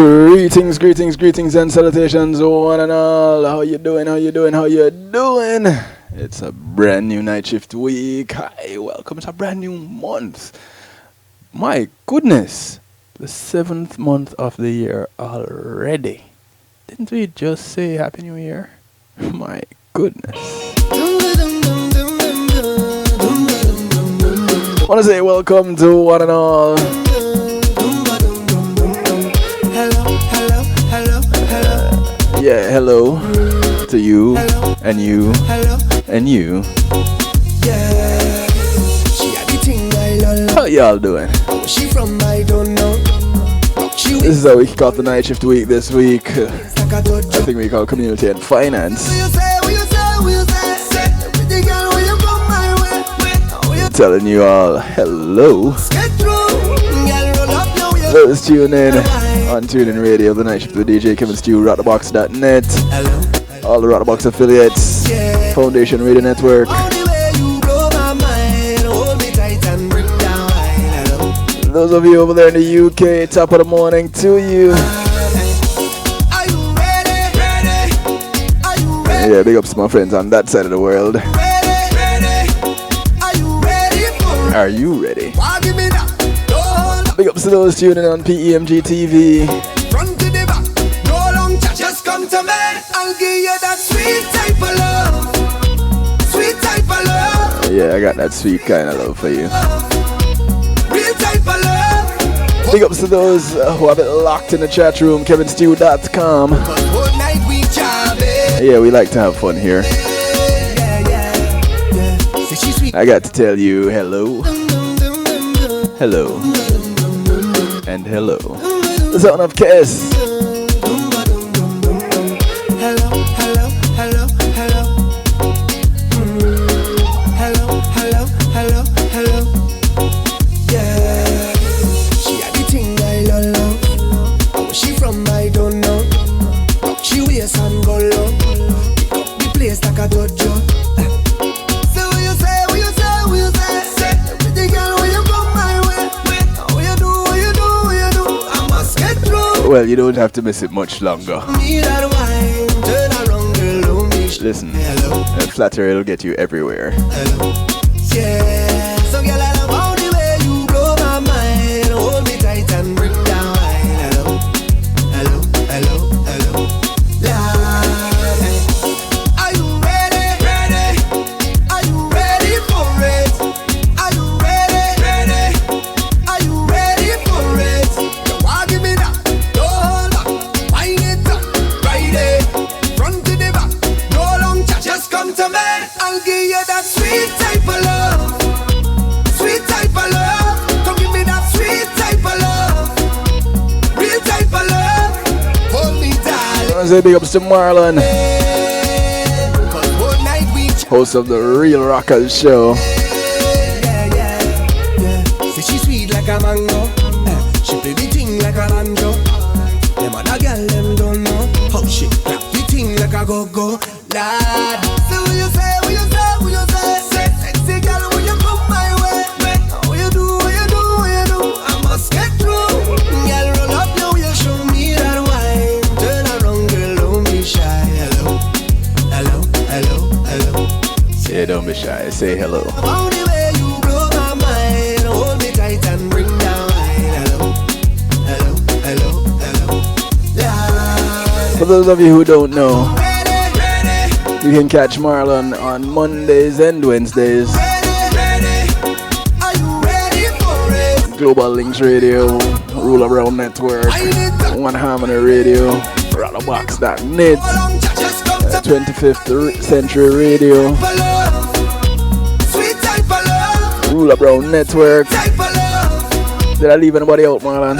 Greetings, greetings, greetings, and salutations, one and all. How you doing? How you doing? How you doing? It's a brand new night shift week. Hi, welcome to a brand new month. My goodness, the 7th month of the year already. Didn't we just say Happy New Year? My goodness. I want to say welcome to one and all. Yeah, hello to you, hello. And you, hello. And you. Yeah. How y'all doing? She from I don't know. This is how we kick off the night shift week this week. I think we call community and finance. Telling you all hello. Let's tune in on TuneIn Radio, the night shift with DJ Kevin Stew, Rockthebox.net, all the Rockthebox affiliates, Foundation Radio Network. Those of you over there in the UK, top of the morning to you. Yeah, big ups to my friends on that side of the world. Are you ready? Big ups to those tuning on PEMG TV. Front to the back, no long chat, just come to me. I'll give you that sweet type of love. Sweet type of love. Yeah, I got that sweet kind of love for you. Real type of love. Big ups to those who have it locked in the chat room, kevinstew.com. Yeah, we like to have fun here. I got to tell you hello. Hello. And hello. The sound of Kiss. Hello, hello, hello, hello. Hello, hello, hello, hello. Yeah. She had the thing I love. Where she from I don't know. She wears and go low. Pick up the place like a dojo. So what you say, what you say, what you say? Say, pretty girl, when you come my way. What you do, what you do, what you do. I must get through. Well, you don't have to miss it much longer. Listen, flattery will get you everywhere. Hello. Yeah, so girl, I love all the way you blow my mind. Hold me tight and bring down wine. Hello, hello, hello, hello. Are you ready? Ready? Are you ready for it? Are you ready? Ready? Are you ready for it? You want give me that? Don't hold back. Wind it up, ride it. Front to the back. No long chat, just come to me. I'll give you that sweet type of love. Sweet type of love. Come give me that sweet type of love. Real type of love. Hold me darling. I say big ups to Marlon, host of the Real Rockers Show. Say she sweet like a mango. She play the thing like a banjo. Them other girl them don't know how she clap the thing like a go-go. Lad. So what you say, what you say, what you say? Say sexy girl, when you come my way. What you do, what you do, what you do. I must get through. Girl, roll up now, you show me that wine. Turn around, girl, don't be shy. Hello, hello, hello, hello. Yeah, don't be shy, say hello. All the way you blow my mind. Hold me tight and bring down wine. Hello, hello, hello, hello. For those of you who don't know, you can catch Marlon on Mondays and Wednesdays. Global Links Radio, Rule Around Network, One Harmony Radio, Rockthebox.net, 25th Century Radio, Rule Around Network. Did I leave anybody out, Marlon?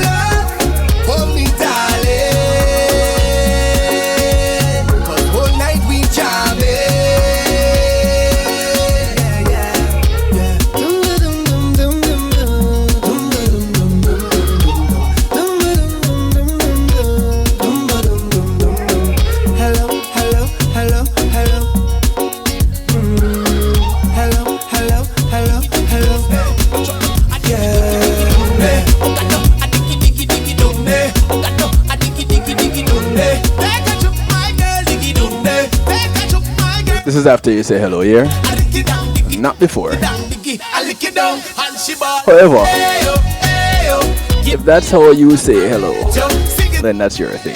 This is after you say hello, yeah? Not before. However, if that's how you say hello, then that's your thing.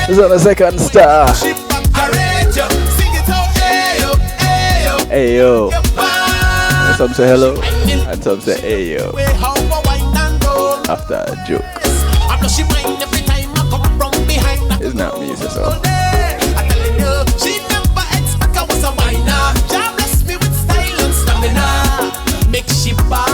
This is on the second star. Hey yo. And some say hello, and some say hey yo. After a joke. It's not me, it's so. She never expect I was a whiner. God bless me with style and stamina. Make she ball,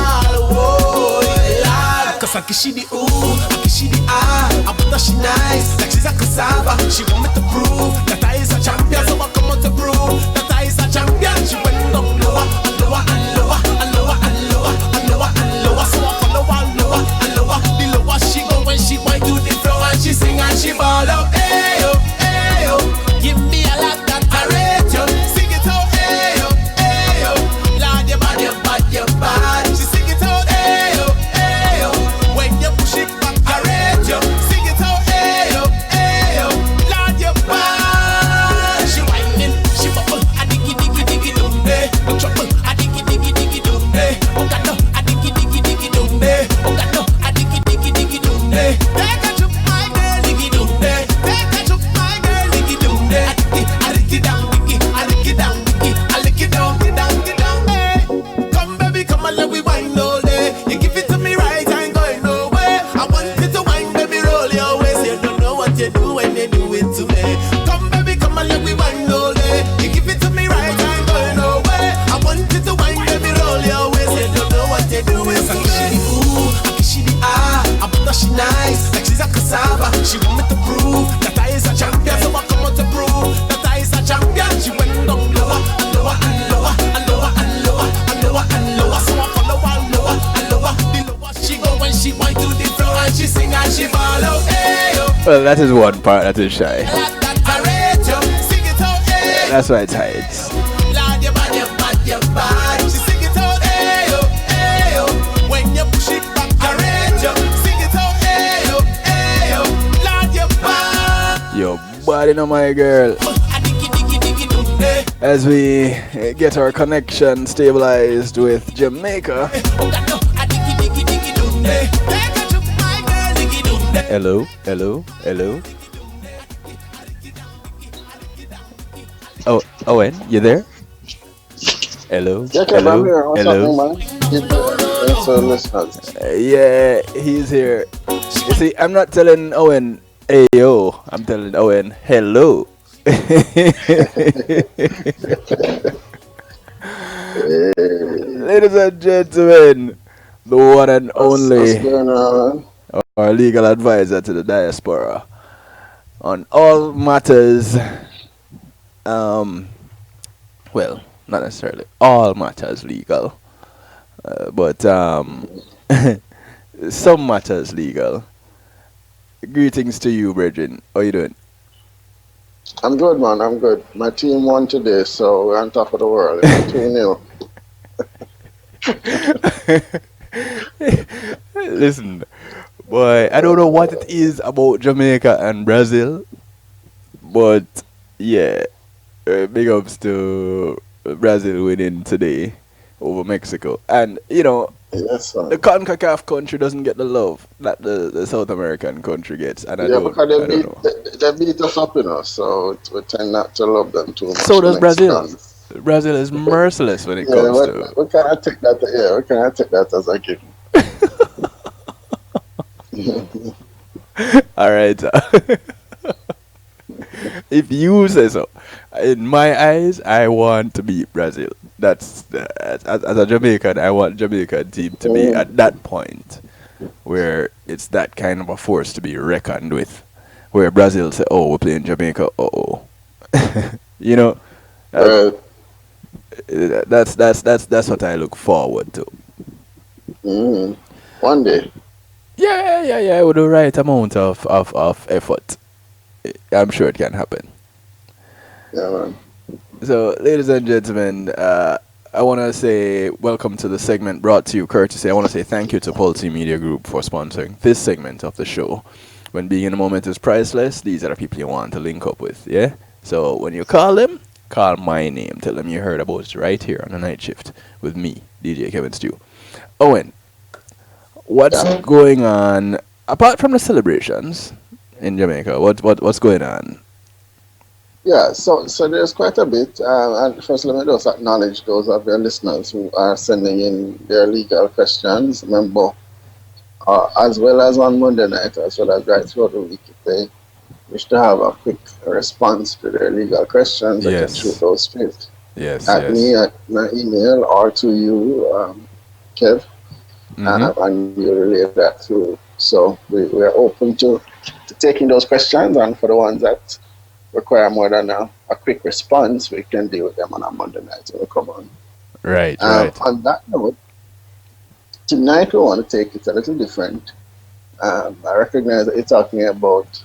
oh, Lord. Cause I kiss she the ooh, I kiss she the ah. I put her she nice, like she's a cassava. She want me to prove that I is a champion. So I come out to prove that I is a champion. She went down lower, and lower, and lower, and lower, and lower, and lower, and lower. So I follow her lower, and lower. The lower she go when she wind to the floor. And she sing and she ball out, hey yo, hey yo. Give me a lot that I rate you. Sing it out, hey yo, hey yo. Lord, you bad, you bad, you bad. She sing it out, hey yo, hey yo. When you push it back, I rate you. Sing it out, hey yo, hey yo. Lord, you bad. She whining, she bubble, a diggy diggy diggy doom day. No trouble, a diggy diggy diggy doom day. Oh God no, a diggy diggy diggy doom day. Oh God no, a diggy diggy diggy doom day. Take a chop, my girl, diggy doom day. Take a chop, my girl, diggy doom day. I lick it down, diggy, I lick it down, diggy, I lick it down, get down, get down. Hey, come baby, come and let me wine all day. You give it to me right, I ain't going nowhere. I want you to wine, baby, roll your waist. You don't know what you do when you do it to me. Come baby, come and let me wine all day. You give it to me right, I ain't going nowhere. I want you to wine, baby, roll your waist. You don't know what you do it to me. Ooh, I kiss she the ah, I put her she nice, like she's a cassava. She want me to prove that I is a champion, so I come out to prove that I is a champion. She went down lower, and lower, and lower, and lower, and lower, and lower, and lower. So I follow her lower, and lower. The lower she go when she wind to the floor, and she sing and she ball out, hey yo. Well, that is one part that is shy. That's why it's hides. Lord, you bad, you bad, you bad. She sing it out, hey yo, hey yo. When you push it back, I rate you. Sing it out, hey yo, hey yo. Lord, you bad. Your body, no my girl. As we get our connection stabilized with Jamaica. Hello, hello, hello. Oh, Owen, you there? Hello, Yeah, hello, I'm here. What's hello. happening, man? Thanks for listeners. Yeah, he's here. You see, I'm not telling Owen, hey yo. I'm telling Owen, hello. Ladies and gentlemen, the one and What's only going on? our legal advisor to the diaspora on all matters. Well, not necessarily all matters legal, but some matters legal. Greetings to you, brethren. How you doing? I'm good, man. I'm good. My team won today, so we're on top of the world. It's 2-0. Listen, boy, I don't know what it is about Jamaica and Brazil, but yeah, big ups to Brazil winning today over Mexico. And, you know, Yes, the sir. CONCACAF country doesn't get the love that the South American country gets. And I Yeah, don't because know. they beat us up, so we tend not to love them too much. So The does Brazil. Mexicans. Brazil is merciless when it Yeah, comes to. we can't take that. Yeah, we can't take that as a given. All right. If you say so. In my eyes, I want to beat Brazil. That's as a Jamaican, I want Jamaican team to be at that point where it's that kind of a force to be reckoned with. Where Brazil say, "Oh, we're playing Jamaica." Oh, you know, Right. that's what I look forward to. One day. Yeah. With the right amount of effort, I'm sure it can happen. Yeah, man. So, ladies and gentlemen, I want to say welcome to the segment brought to you courtesy. I want to say thank you to Pulse Media Group for sponsoring this segment of the show, when being in the moment is priceless, these are the people you want to link up with, yeah? So when you call them, call my name. Tell them you heard about it right here on the night shift with me, DJ Kevin Stew. Owen, what's Yeah. going on apart from the celebrations in Jamaica? What's going on? Yeah, so there's quite a bit. And first, let me just acknowledge those of your listeners who are sending in their legal questions. Remember, as well as on Monday night, as well as right throughout the week, if they wish to have a quick response to their legal questions, they can shoot Yes, those straight yes, at me yes. at my email or to you, Kev, Mm-hmm. and you relay that through. So we are open to taking those questions, and for the ones that require more than a quick response, we can deal with them on a Monday night when we come on. Right, right. On that note, tonight we want to take it a little different. I recognize that you're talking about,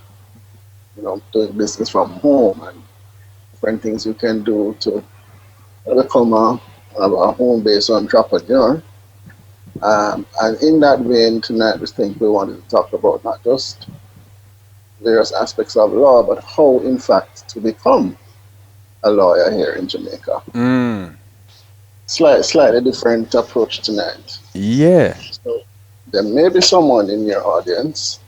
doing business from home and different things you can do to become a home-based entrepreneur. And in that vein, tonight we think we wanted to talk about not just various aspects of law, but how, in fact, to become a lawyer here in Jamaica. Mm. Slightly different approach tonight. Yeah. So there may be someone in your audience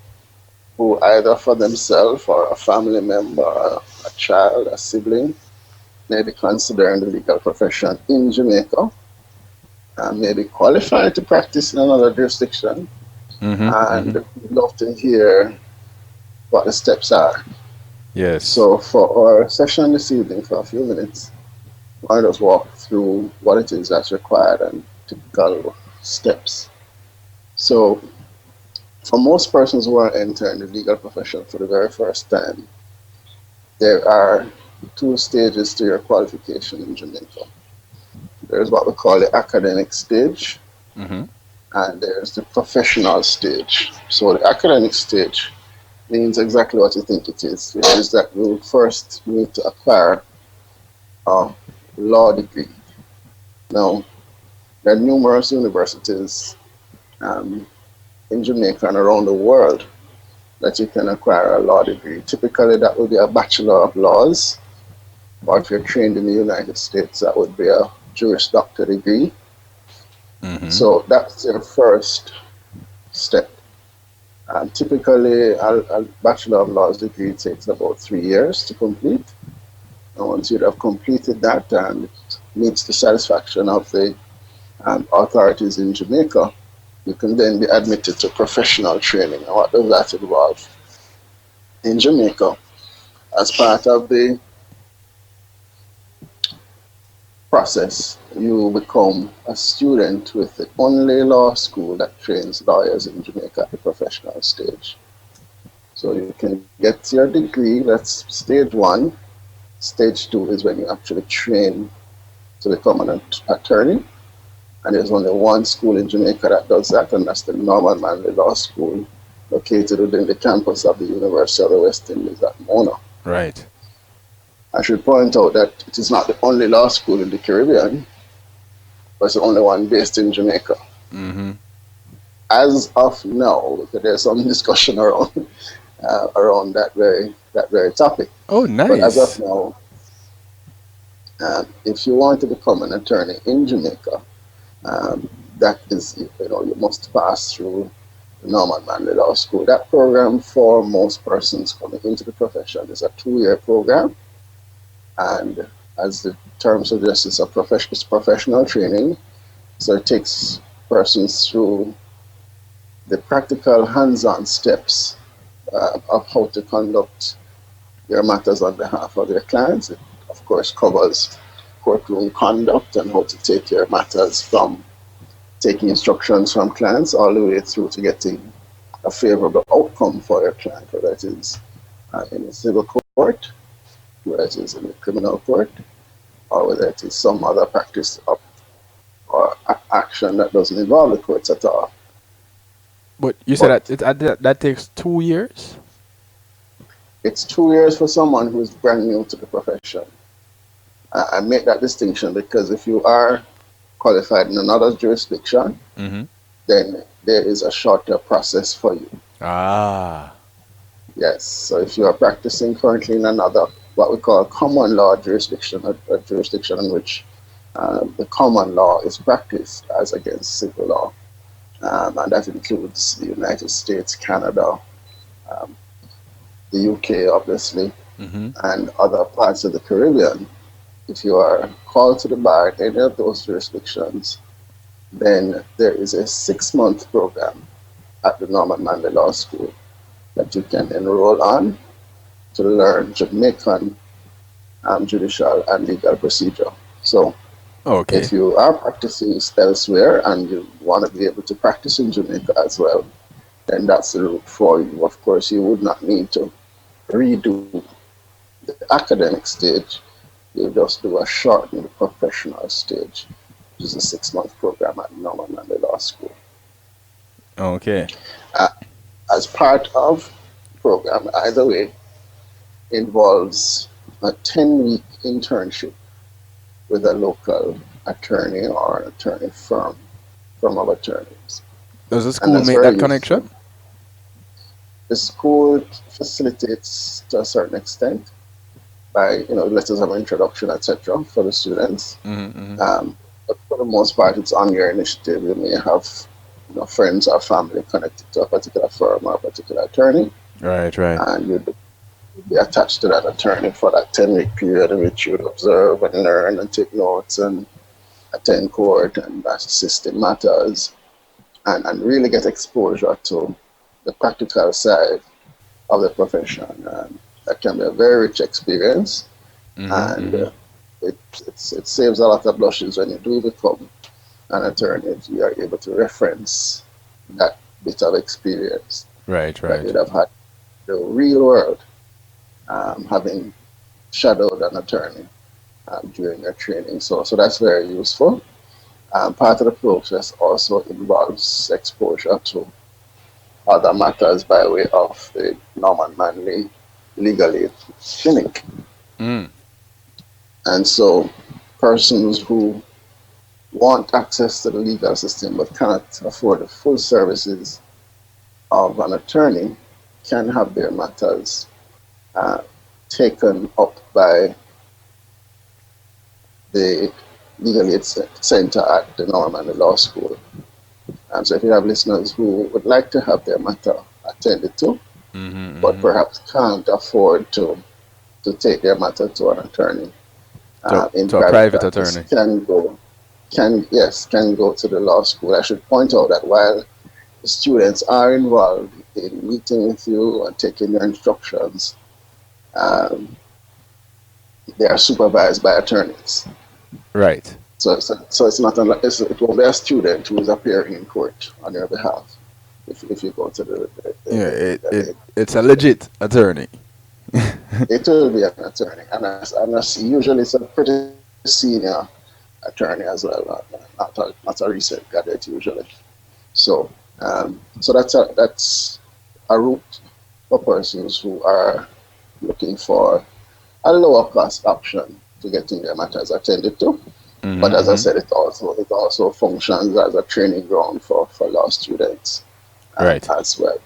who either for themselves or a family member, a child, a sibling, may be considering the legal profession in Jamaica and may be qualified to practice in another jurisdiction, Mm-hmm. and Mm-hmm. we'd love to hear what the steps are. Yes. So for our session this evening, for a few minutes, I'll just walk through what it is that's required and typical steps. So for most persons who are entering the legal profession for the very first time, there are two stages to your qualification in Jamaica. There's what we call the academic stage, Mm-hmm. and there's the professional stage. So the academic stage means exactly what you think it is, which is that you first need to acquire a law degree. Now, there are numerous universities um, in Jamaica and around the world that you can acquire a law degree. Typically, that would be a Bachelor of Laws, or if you're trained in the United States, that would be a Juris Doctor degree. Mm-hmm. So that's your first step. Typically, a Bachelor of Laws degree takes about 3 years to complete. And once you have completed that and it meets the satisfaction of the authorities in Jamaica, you can then be admitted to professional training. And what does that involve? In Jamaica, as part of the process, you become a student with the only law school that trains lawyers in Jamaica at the professional stage. So you can get your degree, that's stage one. Stage two is when you actually train to become an attorney. And there's only one school in Jamaica that does that, and that's the Norman Manley Law School, located within the campus of the University of the West Indies at Mona. Right. I should point out that it is not the only law school in the Caribbean, but it's the only one based in Jamaica. Mm-hmm. As of now, because there's some discussion around that very topic. Oh, But as of nice. now, if you want to become an attorney in Jamaica, that is, you must pass through the Norman Manley Law School. That program for most persons coming into the profession is a 2-year program. And as the term suggests, it's professional training. So it takes persons through the practical hands-on steps of how to conduct your matters on behalf of your clients. It, of course, covers courtroom conduct and how to take your matters from taking instructions from clients all the way through to getting a favorable outcome for your client, whether it is in a civil court, whether it is in the criminal court, or whether it is some other practice or action that doesn't involve the courts at all. But you said But that takes 2 years? it's 2 years for someone who is brand new to the profession. I make that distinction because if you are qualified in another jurisdiction, Mm-hmm. then there is a shorter process for you. Ah. Yes. So if you are practicing currently in another, what we call common law jurisdiction, a jurisdiction in which the common law is practiced as against civil law, and that includes the United States, Canada, um, the UK, obviously, Mm-hmm. and other parts of the Caribbean. If you are called to the bar in any of those jurisdictions, then there is a 6-month program at the Norman Manley Law School that you can enroll on to learn Jamaican judicial and legal procedure. So Okay. if you are practicing elsewhere and you want to be able to practice in Jamaica as well, then that's the route for you. Of course, you would not need to redo the academic stage. You just do a shortened professional stage, which is a 6-month program at Norman Manley Law School. Okay. Uh, as part of the program, either way, involves a 10-week internship with a local attorney or an attorney firm of attorneys. Does the And school that's make very that useful. connection? The school facilitates to a certain extent by letters of introduction, etc., for the students. Mm-hmm. But for the most part, it's on your initiative. You may have friends or family connected to a particular firm or a particular attorney, Right, right. and you'd be attached to that attorney for that 10-week period in which you'd observe and learn and take notes and attend court and assist in matters and really get exposure to the practical side of the profession. That can be a very rich experience, Mm-hmm. and Mm-hmm. it saves a lot of blushes when you do become an attorney. You are able to reference that bit of experience Right, that right. you'd have had in the real world, having shadowed an attorney during your training. So that's very useful. Part of the process also involves exposure to other matters by way of the Norman Manley Legal Aid Clinic. Mm. And so persons who want access to the legal system but cannot afford the full services of an attorney can have their matters uh, taken up by the Legal Aid Center at the Norman Law School. And so if you have listeners who would like to have their matter attended to, Mm-hmm. but Mm-hmm. perhaps can't afford to take their matter to an attorney in To a private private practice, attorney. can go to the law school. I should point out that while the students are involved in meeting with you and taking your instructions, um, they are supervised by attorneys. Right. So it's not unlike it won't be a student who is appearing in court on your behalf if you go to Yeah, the it's a legit attorney. it will be an attorney, and usually it's a pretty senior attorney as well, not a recent graduate usually. So so that's a route for persons who are looking for a lower cost option to getting their matters attended to. But Mm-hmm. as I Mm-hmm. said, it also functions as a training ground for law students Right. as well.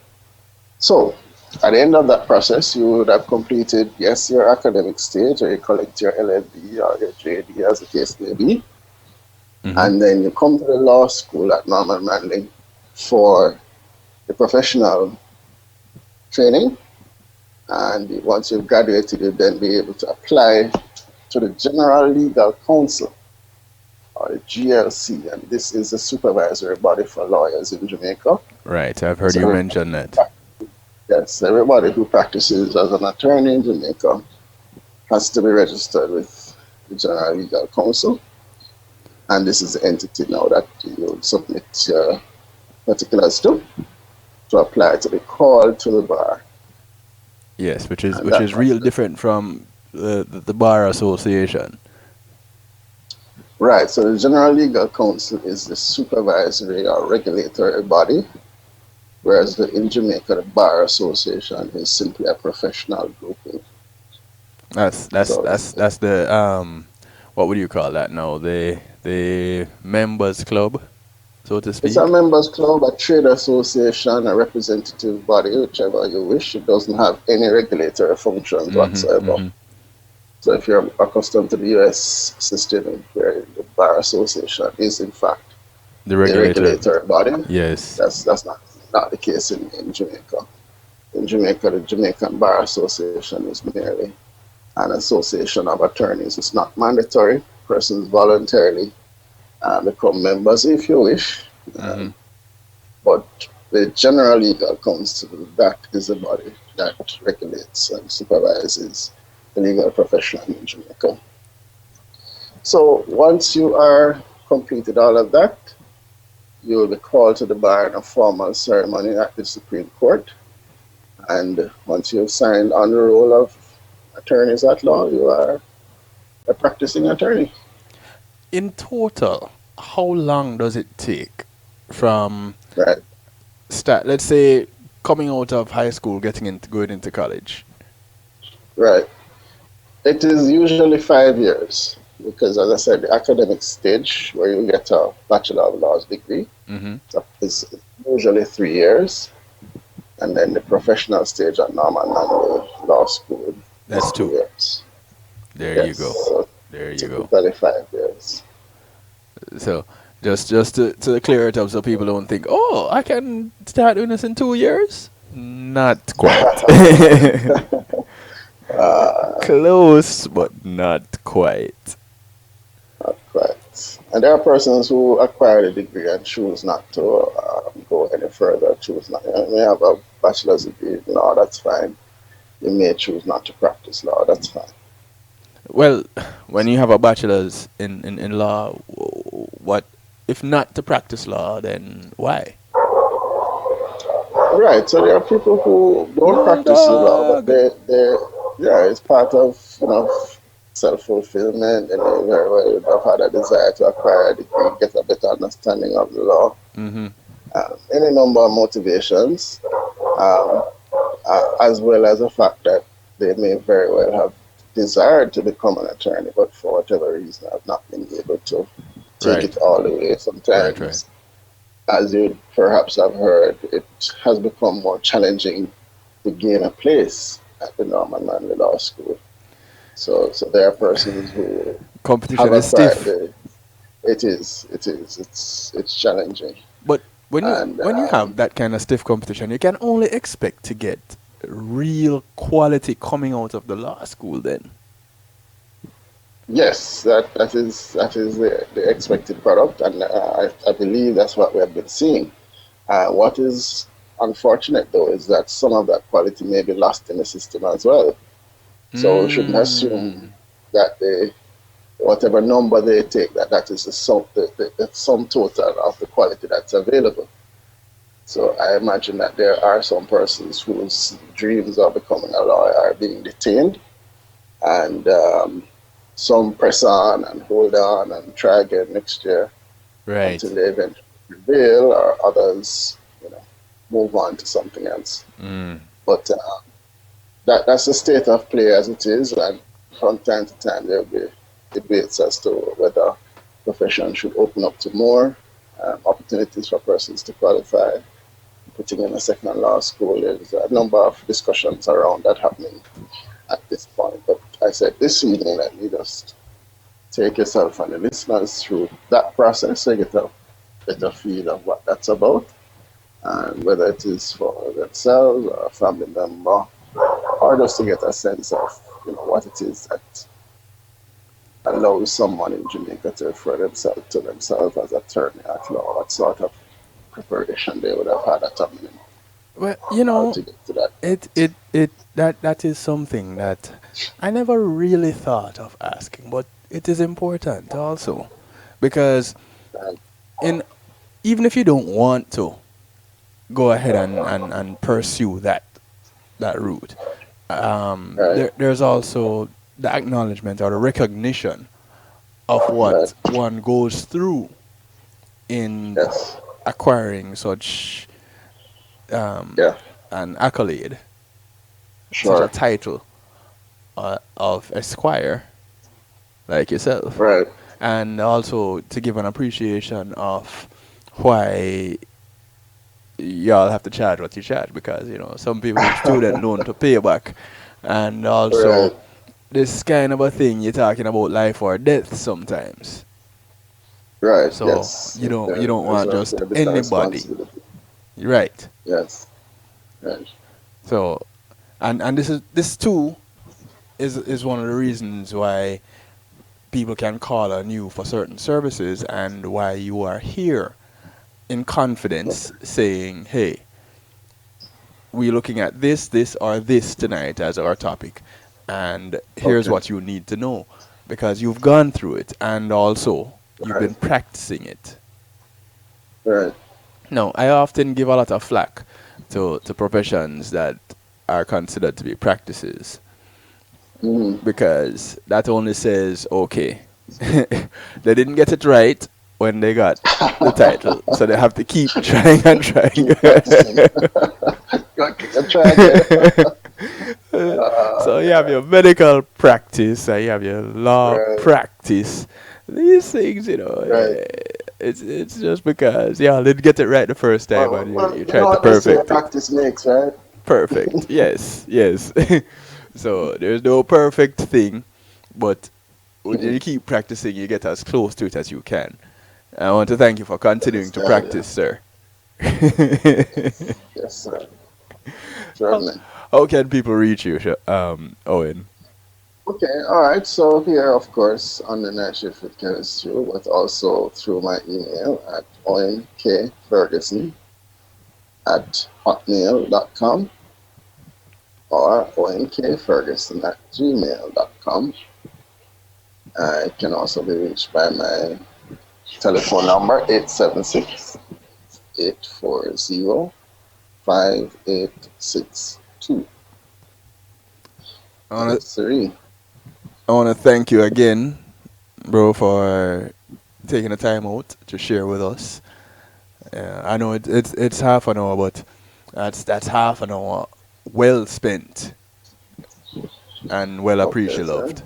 So at the end of that process, you would have completed, yes, your academic stage, or you collect your LLB or your JD, as the case may be, Mm-hmm. and then you come to the law school at Norman Manley for the professional training. And once you've graduated, you'll then be able to apply to the General Legal Council, or the GLC, and this is the supervisory body for lawyers in Jamaica. Right. I've heard you So mention that. yes, everybody who practices as an attorney in Jamaica has to be registered with the General Legal Council, and this is the entity now that you submit your particulars to apply to be called to the bar. Yes, And which that is real process. different from the bar association. Right, so the General Legal Council is the supervisory or regulatory body, whereas in Jamaica, the Bar Association is simply a professional grouping. So That's the what would you call that now? The members club. so to It's a speak. members club, a trade association, a representative body, whichever you wish. It doesn't have any regulatory functions whatsoever. Mm-hmm. So if you're accustomed to the US system where the bar association is in fact The the regulator. regulatory body, Yes. that's not the case in Jamaica. In Jamaica, the Jamaican Bar Association is merely an association of attorneys. It's not mandatory. Persons voluntarily become members if you wish. Mm-hmm. But the general legal council, that is the body that regulates and supervises the legal profession in Jamaica. So once you are completed all of that, you will be called to the bar in a formal ceremony at the Supreme Court. And once you've signed on the roll of attorneys at law, you are a practicing attorney. In total, how long does it take from Right, start? Let's say coming out of high school, going into college. right. It is usually 5 years because, as I said, the academic stage where you get a Bachelor of Laws degree Mm-hmm. is usually 3 years. And then the professional stage at Norman Manley Law School That's is 2 two. years. There you Yes, go. so There you go. typically 5 years. So just to clear it up so people don't think, oh, I can start doing this in 2 years. Not quite. Close, but not quite. Right. And there are persons who acquire a degree and choose not to go any further, choose not. You may have a bachelor's degree in law, that's fine. You may choose not to practice law, that's fine. Well, when you have a bachelor's in law, what if not to practice law, then why? Right, so there are people who don't No, practice the law, but dog. yeah, it's part of, self-fulfillment, and they very well have had a desire to acquire a degree, get a better understanding of the law. Mm-hmm. Any number of motivations, um, as well as the fact that they may very well have desired to become an attorney, but for whatever reason have not been able to take Right. it all the way. Right. Sometimes, as you perhaps have heard, it has become more challenging to gain a place at the Norman Manley Law School. So there are persons who Competition have is acquired stiff. it's challenging. But when And you have that kind of stiff competition, you can only expect to get real quality coming out of the law school then. yes, that is the expected product, and I believe that's what we have been seeing. What is unfortunate though is that some of that quality may be lost in the system as well. So we shouldn't assume that whatever number they take, that is the sum total of the quality that's available. So I imagine that there are some persons whose dreams of becoming a lawyer are being detained, and some press on and hold on and try again next year Right. until they eventually prevail, or others, move on to something else. Mm. But that's the state of play as it is, and from time to time there will be debates as to whether profession should open up to more opportunities for persons to qualify. Putting in a second law school, there's a number of discussions around that happening at this point. But I said this evening, let me just take yourself and the listeners through that process so you get a better feel of what that's about, and whether it is for themselves or a family member, or just to get a sense of what it is that allows someone in Jamaica to refer themselves as attorney at law. What sort of preparation they would have had at a minimum Well, to get to that. that is something that I never really thought of asking, but it is important also because And, in even if you don't want to go ahead and pursue that route, right, there's also the acknowledgement or the recognition of right, what one goes through in yes, acquiring such yeah, an accolade, such a sure, title of Esquire, like yourself, right, and also to give an appreciation of why y'all have to charge what you charge, because some people with student loan to pay back, and also Right. this kind of a thing you're talking about life or death sometimes. Right. So Yes. you don't There's want a just bit of anybody, responsibility. right? Yes. Right. So and this too is one of the reasons why people can call on you for certain services, and why you are here in confidence saying, hey, we're looking at this or this tonight as our topic, and here's Okay. what you need to know, because you've gone through it, and also you've Right. been practicing it. Right. Now, I often give a lot of flack to professions that are considered to be practices, Mm-hmm. because that only says, okay, they didn't get it right when they got the title, so they have to keep trying and trying. Keep practicing. Try again. So you have your medical practice, and you have your law Right. practice. These things, Right. it's just because y'all didn't get it right the first time, and Well, you you know tried to what they say, perfect it. practice makes, right? Perfect. Yes, yes. So there's no perfect thing, but when you keep practicing, you get as close to it as you can. I want to thank you for continuing to Understand, yeah. practice, sir. Yes, sir. how, Certainly. how can people reach you, Owen? Okay, all right. So here, of course, on the night shift with Kevin Stew, but also through my email at onkferguson@hotmail.com or onkferguson@gmail.com. I can also be reached by my telephone number 876-840-5862. I want to Yes, sir. I want to thank you again, bro, for taking the time out to share with us. I know it's half an hour, but that's half an hour well spent and well Okay, sir. appreciated.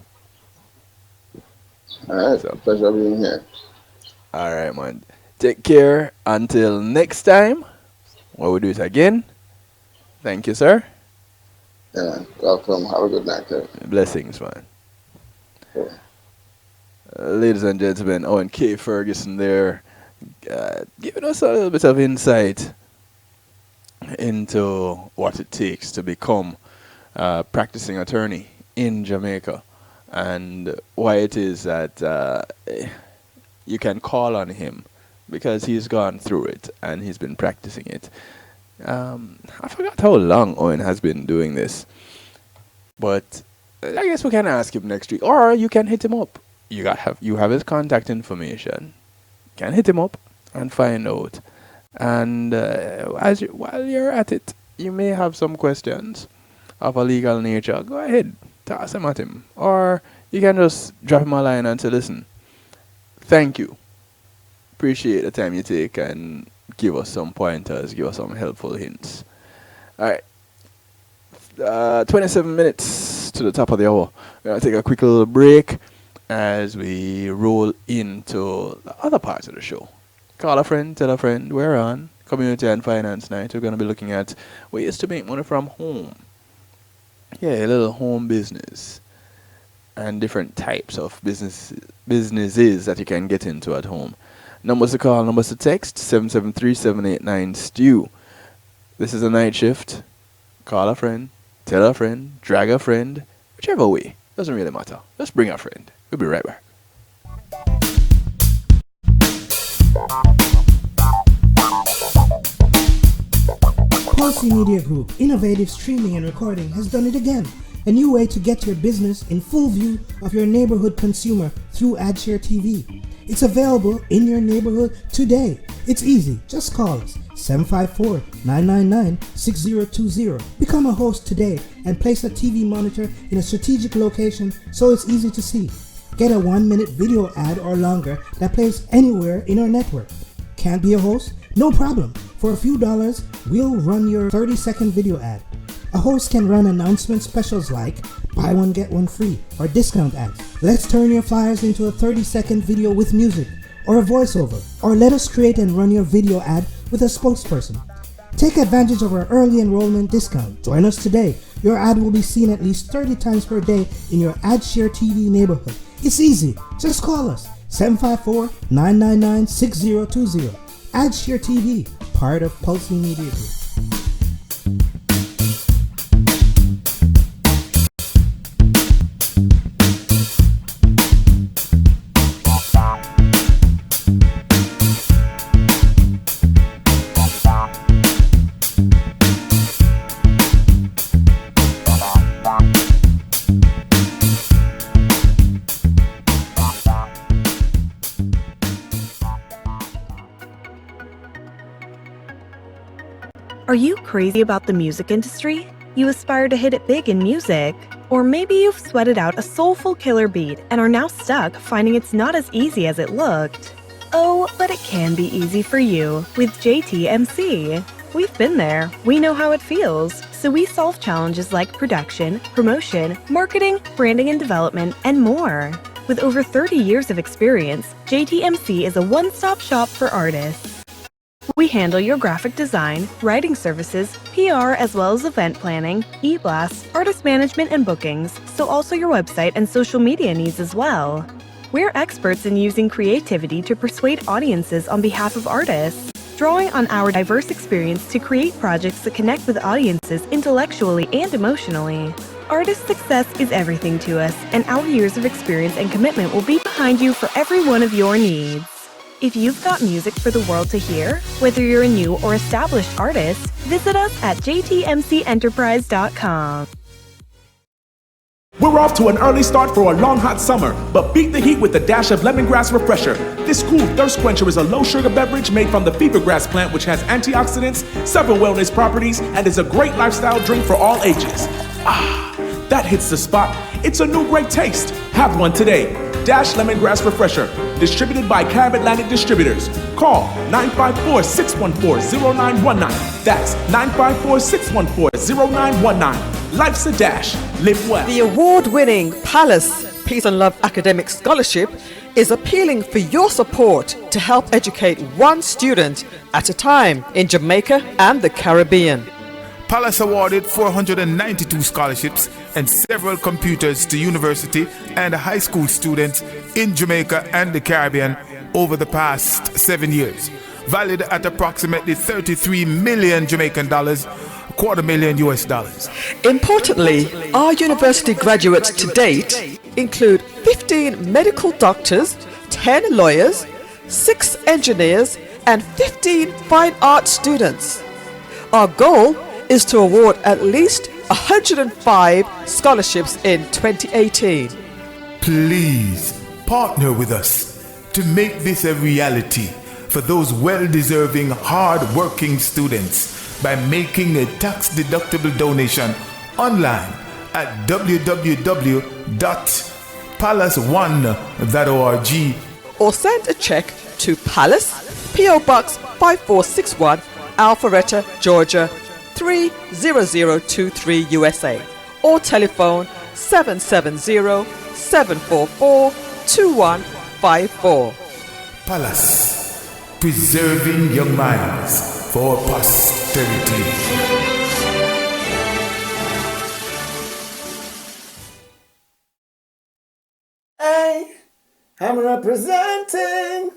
All right. So, Pleasure being here. all right, man. Take care until next time. When we do it again. Thank you, sir. Yeah. Welcome. Have a good night, Kevin. Blessings, man. Yeah. Ladies and gentlemen, Owen K. Ferguson there, giving us a little bit of insight into what it takes to become a practicing attorney in Jamaica, and why it is that you can call on him, because he's gone through it and he's been practicing it. I forgot how long Owen has been doing this, but I guess we can ask him next week, or you can hit him up. You have his contact information. Can hit him up and find out. And while you're at it, you may have some questions of a legal nature. Go ahead, toss them at him, or you can just drop him a line and say, "Listen, thank you. Appreciate the time you take and give us some pointers, give us some helpful hints." All right. 27 minutes to the top of the hour. We're going to take a quick little break as we roll into the other parts of the show. Call a friend, tell a friend, we're on Community and Finance Night. We're going to be looking at ways to make money from home. Yeah, a little home business and different types of businesses that you can get into at home. Numbers to call, numbers to text, 773-789-STEW. This is a night shift. Call a friend, tell a friend, drag a friend, whichever way. Doesn't really matter. Just bring a friend. We'll be right back. Quality Media Group, innovative streaming and recording, has done it again. A new way to get your business in full view of your neighborhood consumer through AdShare TV. It's available in your neighborhood today. It's easy. Just call us 754-999-6020. Become a host today and place a TV monitor in a strategic location so it's easy to see. Get a 1-minute video ad or longer that plays anywhere in our network. Can't be a host? No problem. For a few dollars, we'll run your 30-second video ad. A host can run announcement specials like buy one get one free or discount ads. Let's turn your flyers into a 30-second video with music. or a voiceover, or let us create and run your video ad with a spokesperson. Take advantage of our early enrollment discount. Join us today. Your ad will be seen at least 30 times per day in your AdShare TV neighborhood. It's easy. Just call us 754-999-6020. AdShare TV, part of Pulse Media Group. Are you crazy about the music industry? You aspire to hit it big in music? Or maybe you've sweated out a soulful killer beat and are now stuck finding it's not as easy as it looked. Oh, but it can be easy for you with JTMC. We've been there. We know how it feels. So we solve challenges like production, promotion, marketing, branding and development, and more. With over 30 years of experience, JTMC is a one-stop shop for artists. We handle your graphic design, writing services, PR, as well as event planning, e-blasts, artist management, and bookings, so also your website and social media needs as well. We're experts in using creativity to persuade audiences on behalf of artists, drawing on our diverse experience to create projects that connect with audiences intellectually and emotionally. Artist success is everything to us, and our years of experience and commitment will be behind you for every one of your needs. If you've got music for the world to hear, whether you're a new or established artist, visit us at jtmcenterprise.com. We're off to an early start for a long hot summer, but beat the heat with a dash of lemongrass refresher. This cool thirst quencher is a low-sugar beverage made from the fevergrass plant, which has antioxidants, several wellness properties, and is a great lifestyle drink for all ages. Ah, that hits the spot. It's a new great taste. Have one today. Dash Lemongrass Refresher, distributed by Carib Atlantic Distributors. Call 954-614-0919. That's 954-614-0919. Life's a dash. Live well. The award-winning Palace Peace and Love Academic Scholarship is appealing for your support to help educate one student at a time in Jamaica and the Caribbean. Palace awarded 492 scholarships and several computers to university and high school students in Jamaica and the Caribbean over the past 7 years, valued at approximately 33 million Jamaican dollars, $250,000 US. Importantly, our university graduates to date include 15 medical doctors, 10 lawyers, 6 engineers, and 15 fine arts students. Our goal is to award at least 105 scholarships in 2018. Please partner with us to make this a reality for those well-deserving, hard-working students by making a tax-deductible donation online at www.palaceone.org or send a check to Palace, P.O. Box 5461, Alpharetta, Georgia 30023 USA, or telephone 770-744-2154. Palace, preserving young minds for posterity. Hey, I'm representing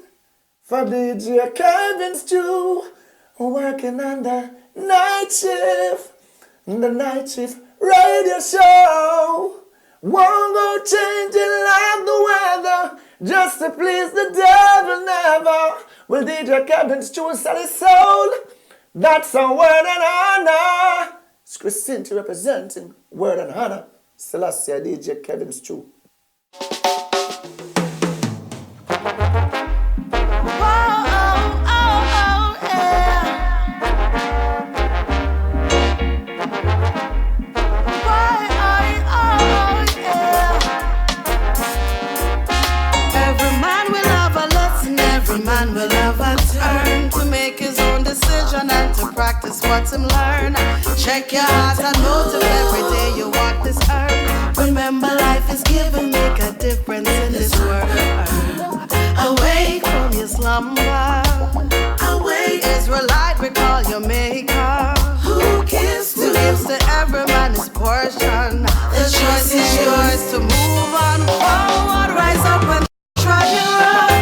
for DJ Kevin Stew, working on the night shift, the night shift radio show. Won't go changing like the weather, just to please the devil never. Will DJ Kevin Stew sell his soul? That's a word and honor. It's Christine representing word and honor. Selassie DJ Kevin Stew. Man will have a turn to make his own decision and to practice what him learn. Check your heart and motive every day you walk this earth. Remember life is given, make a difference in this world. Awake from your slumber. Awake, Israelite, recall your maker. Who gives to every man his portion. The choice is yours to move on forward. Rise up and try your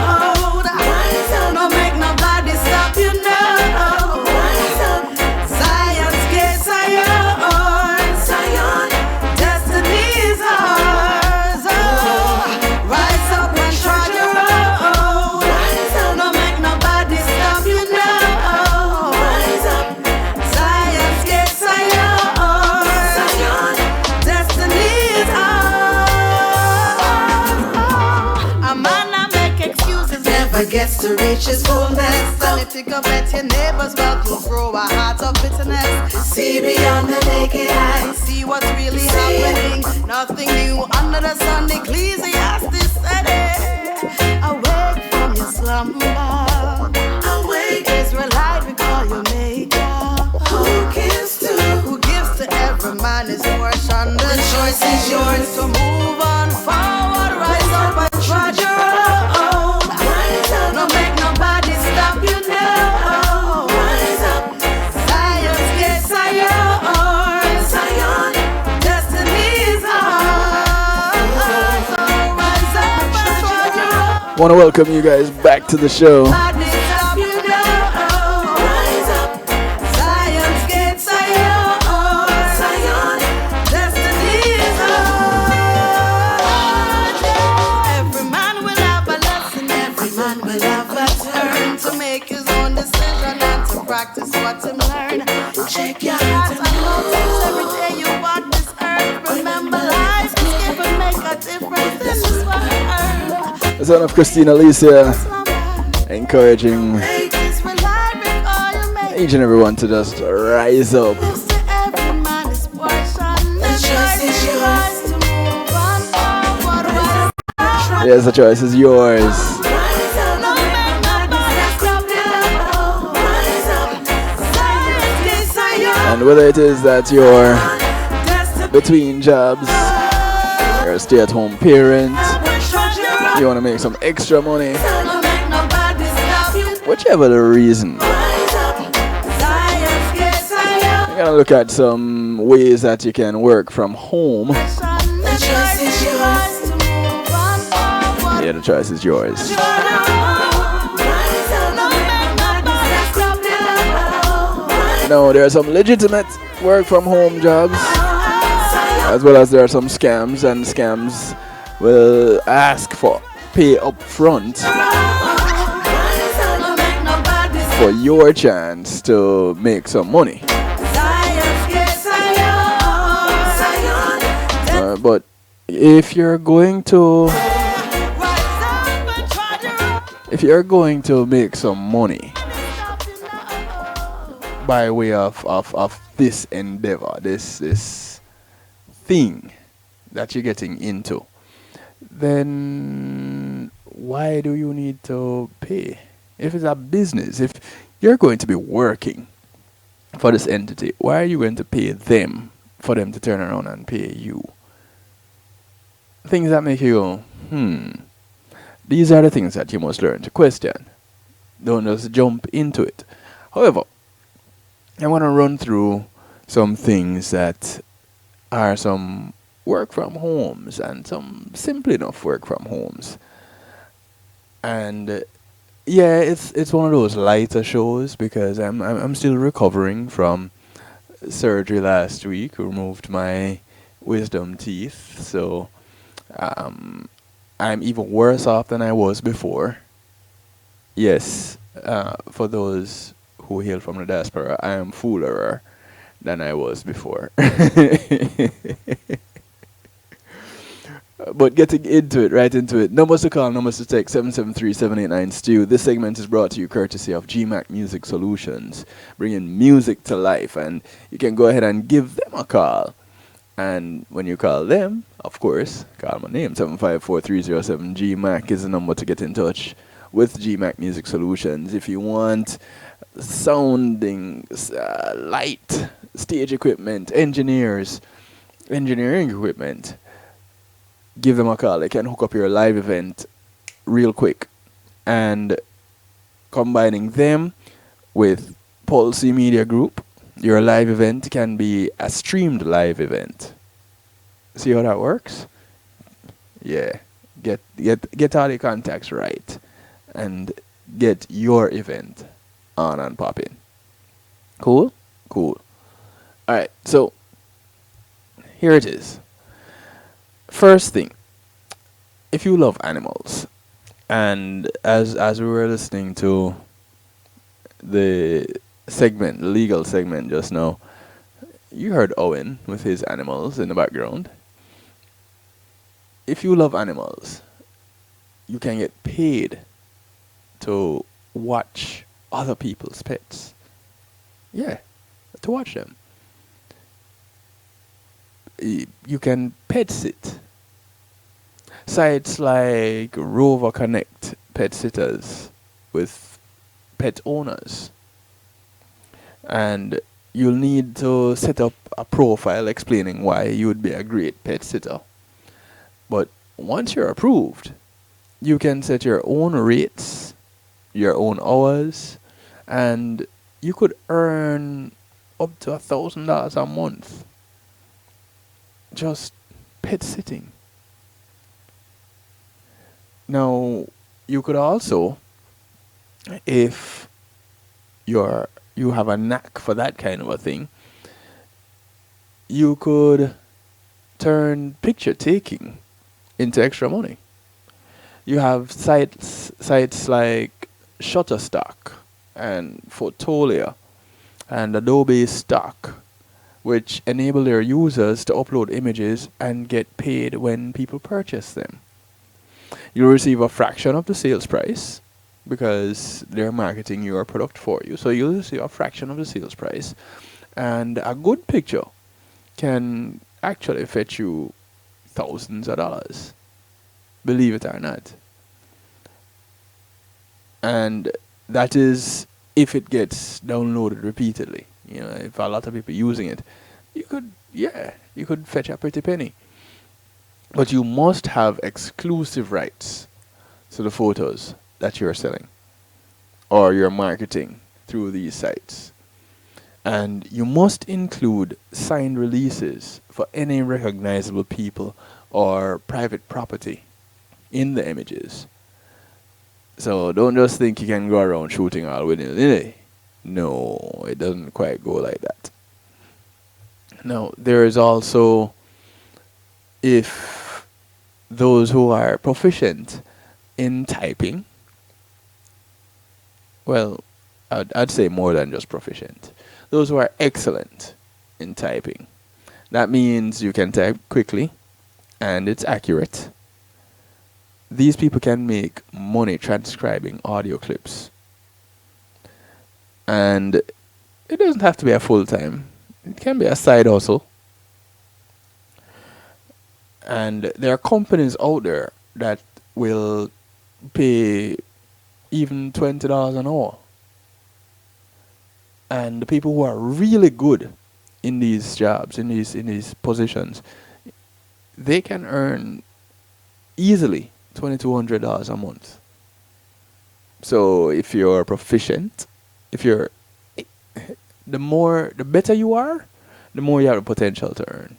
road. Rise up, don't make nobody stop you now. Rise up, Zion's gates are yours. Zion, destiny is ours. Oh, rise up and try your road. Rise up, don't make nobody stop you now. Rise up, Zion's gates are yours. Zion, destiny is ours. A man that make excuses never gets to reach his fullness. And if you go bet your neighbors, well, you'll grow a heart of bitterness. See beyond the naked eye, see what's really happening. Nothing new under the sun. Ecclesiastes said it. Awake from your slumber. Awake, Israelite, recall your maker. Who gives to every man his portion. The choice is yours to move on forward. Rise up and trod your own. Rise up, don't make nobody stop you now. Rise up, Zion's gates are yours. Zion, destiny is ours. So rise up and trod your own. Want to welcome you guys back to the show. Nobody stop you now. Rise up, Zion's gates are yours. Zion, destiny is ours. Every man will have a lesson. Every man will have a turn to make his own decision and to practice what he learn. Check your heart and motives every day you walk this earth. Remember, life is given, make a difference in this world. The son of Christina Alicia, encouraging Make this rely before you make each and everyone to just rise up. gives to every man his portion. The choice is yours to move on forward. Rise up, Yes, the choice is yours. rise up, no make nobody stop you. Rise up, Zion's gates are yours. And whether it is that you're Destiny between jobs, you're a stay-at-home parent, you want to make some extra money, no make nobody stop you. whichever the reason, Rise up, Zion's gates are yours. you're gonna look at some ways that you can work from home. The choice is yours to move on forward. Yeah, the choice is yours. Rise up, no make nobody stop you. No, there are some legitimate work from home jobs, as well as there are some scams, and scams will ask for pay up front for your chance to make some money. But if you're going to make some money by way of this endeavor, this thing that you're getting into, then why do you need to pay? If it's a business, if you're going to be working for this entity, why are you going to pay them for them to turn around and pay you? Things that make you go, These are the things that you must learn to question. Don't just jump into it. However, I want to run through some things that are some work from homes and some simple enough work from homes. And yeah, it's one of those lighter shows because I'm still recovering from surgery last week. Removed my wisdom teeth, so I'm even worse off than I was before. Yes, for those who hail from the diaspora, I am foolerer than I was before. But getting into it, right into it. Numbers to call, numbers to text, 773-789-STEW. This segment is brought to you courtesy of GMAC Music Solutions, bringing music to life. And you can go ahead and give them a call. And when you call them, of course, call my name, 754-307. GMAC is the number to get in touch with GMAC Music Solutions. If you want sounding, light, stage equipment, engineering equipment, give them a call. They can hook up your live event real quick. And Combining them with Policy Media Group, your live event can be a streamed live event. See how that works? Yeah. Get all the contacts right and get your event on and popping. Cool? Cool. Alright, so here it is. First thing, if you love animals, and as we were listening to the segment, the legal segment just now, you heard Owen with his animals in the background. If you love animals, you can get paid to watch other people's pets. Yeah, to watch them. You can pet sit. Sites like Rover Connect pet sitters with pet owners. And you'll need to set up a profile explaining why you would be a great pet sitter. But once you're approved, you can set your own rates, your own hours, and you could earn up to $1,000 a month just pet sitting. Now, you could also, if you have a knack for that kind of a thing, you could turn picture taking into extra money. You have sites like Shutterstock and Photolia and Adobe Stock, which enable their users to upload images and get paid when people purchase them. You'll receive a fraction of the sales price because they're marketing your product for you. So you'll receive a fraction of the sales price, and a good picture can actually fetch you thousands of dollars, believe it or not. And that is if it gets downloaded repeatedly. You know, if a lot of people using it, you could fetch a pretty penny. But you must have exclusive rights to the photos that you're selling or you're marketing through these sites. And you must include signed releases for any recognizable people or private property in the images. So don't just think you can go around shooting all willy-nilly. No, it doesn't quite go like that. Now, there is also, if those who are proficient in typing, well, I'd say more than just proficient. Those who are excellent in typing. That means you can type quickly and it's accurate. These people can make money transcribing audio clips. And it doesn't have to be a full-time. It can be a side hustle. And there are companies out there that will pay even $20 an hour. And the people who are really good in these jobs, in these positions, they can earn easily $2,200 a month. So if you're proficient, the better you are, the more you have the potential to earn.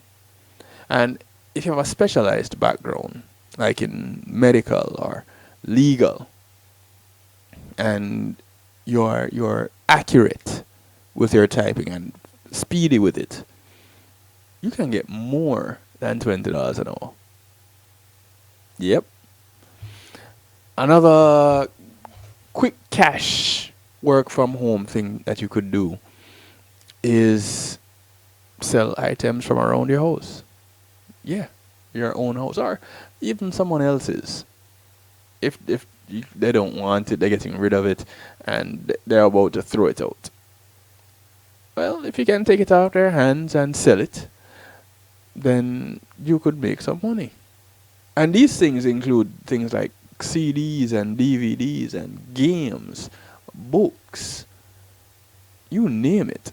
And if you have a specialized background, like in medical or legal, and you're accurate with your typing and speedy with it, you can get more than $20 an hour. Yep. Another quick cash work from home thing that you could do is sell items from around your house. Yeah, your own house or even someone else's. If they don't want it, they're getting rid of it, and they're about to throw it out. Well, if you can take it out of their hands and sell it, then you could make some money. And these things include things like CDs and DVDs and games, books, you name it.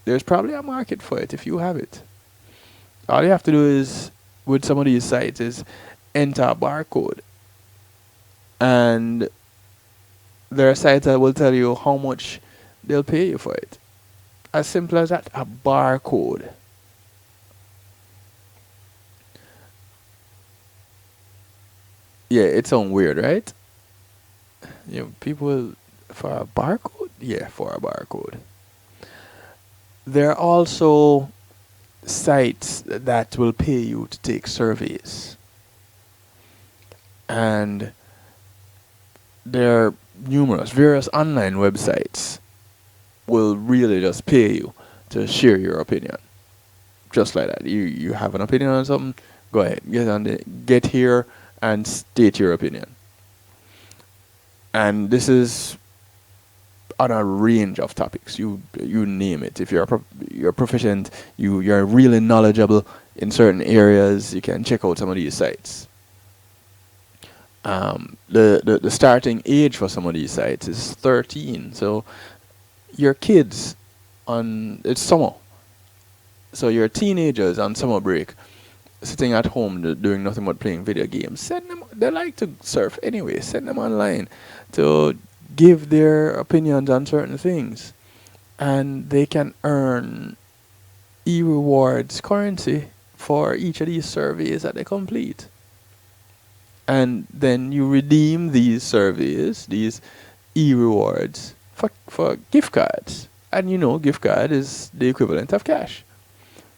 There's probably a market for it if you have it. All you have to do is, with some of these sites, is enter a barcode. And There are sites that will tell you how much they'll pay you for it. As simple as that, a barcode. Yeah, it sounds weird, right? People for a barcode? Yeah, for a barcode. There are also sites that will pay you to take surveys. And there are various online websites will really just pay you to share your opinion. Just like that. You have an opinion on something, go ahead, get here and state your opinion. And this is on a range of topics. You name it. If you're proficient, you're really knowledgeable in certain areas, you can check out some of these sites. The starting age for some of these sites is 13. So your kids it's summer. So your teenagers on summer break, sitting at home doing nothing but playing video games, send them. They like to surf anyway. Send them online to give their opinions on certain things, and they can earn e-rewards currency for each of these surveys that they complete. And then you redeem these surveys, these e-rewards, for gift cards. And gift card is the equivalent of cash.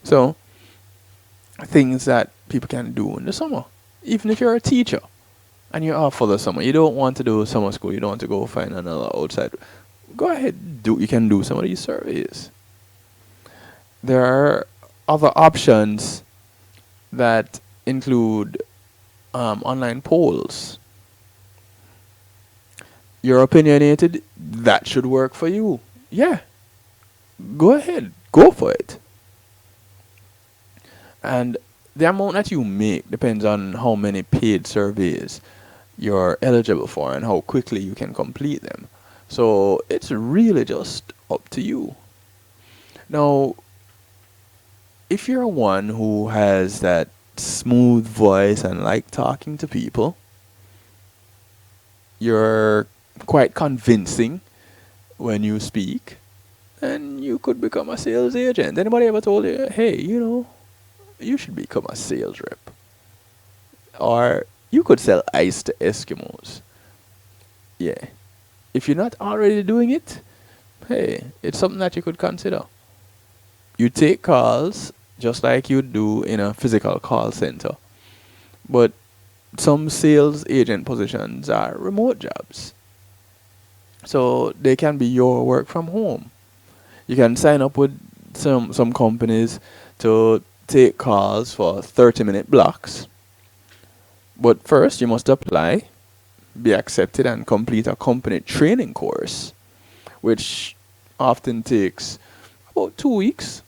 So, things that people can do in the summer. Even if you're a teacher and you're off for the summer, you don't want to do summer school, you don't want to go find another outside. Go ahead, you can do some of these surveys. There are other options that include online polls. You're opinionated, that should work for you. Yeah, go ahead, go for it. And the amount that you make depends on how many paid surveys you're eligible for and how quickly you can complete them. So it's really just up to you. Now, if you're one who has that smooth voice and like talking to people, you're quite convincing when you speak, and you could become a sales agent. Anybody ever told you, hey, you should become a sales rep? Or you could sell ice to Eskimos. Yeah. If you're not already doing it, hey, it's something that you could consider. You take calls just like you do in a physical call center. But some sales agent positions are remote jobs. So they can be your work from home. You can sign up with some companies to take calls for 30-minute blocks. But first, you must apply, be accepted, and complete a company training course, which often takes about 2 weeks,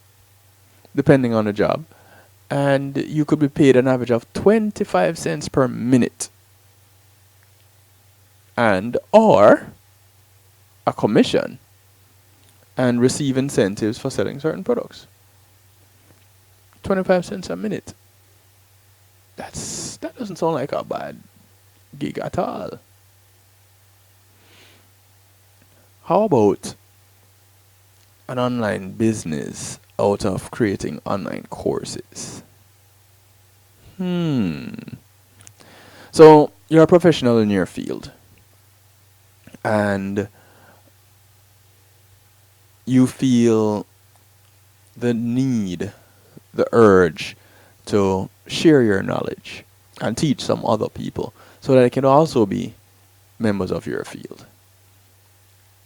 depending on the job. And you could be paid an average of 25 cents per minute. Or a commission, and receive incentives for selling certain products. 25 cents a minute. That doesn't sound like a bad gig at all. How about an online business out of creating online courses? So you're a professional in your field, and you feel the need, the urge to share your knowledge and teach some other people so that they can also be members of your field.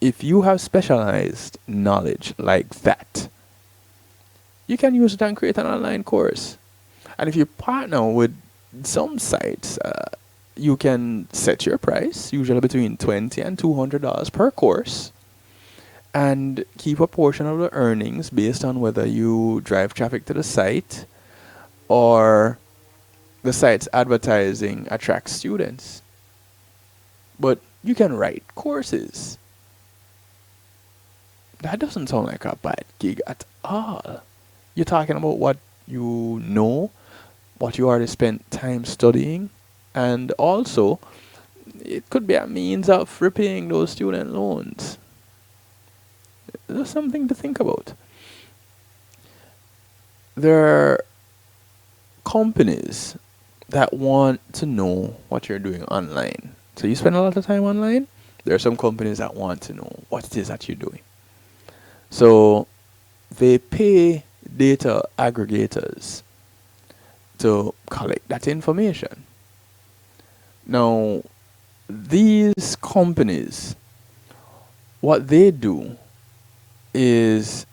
If you have specialized knowledge like that, you can use it and create an online course. And if you partner with some sites, you can set your price, usually between $20 and $200 per course, and keep a portion of the earnings based on whether you drive traffic to the site or the site's advertising attracts students. But you can write courses. That doesn't sound like a bad gig at all. You're talking about what you know, what you already spent time studying, and also it could be a means of repaying those student loans. There's something to think about. There are companies that want to know what you're doing online. So you spend a lot of time online. There are some companies that want to know what it is that you're doing. So they pay data aggregators to collect that information. Now, these companies, what they do is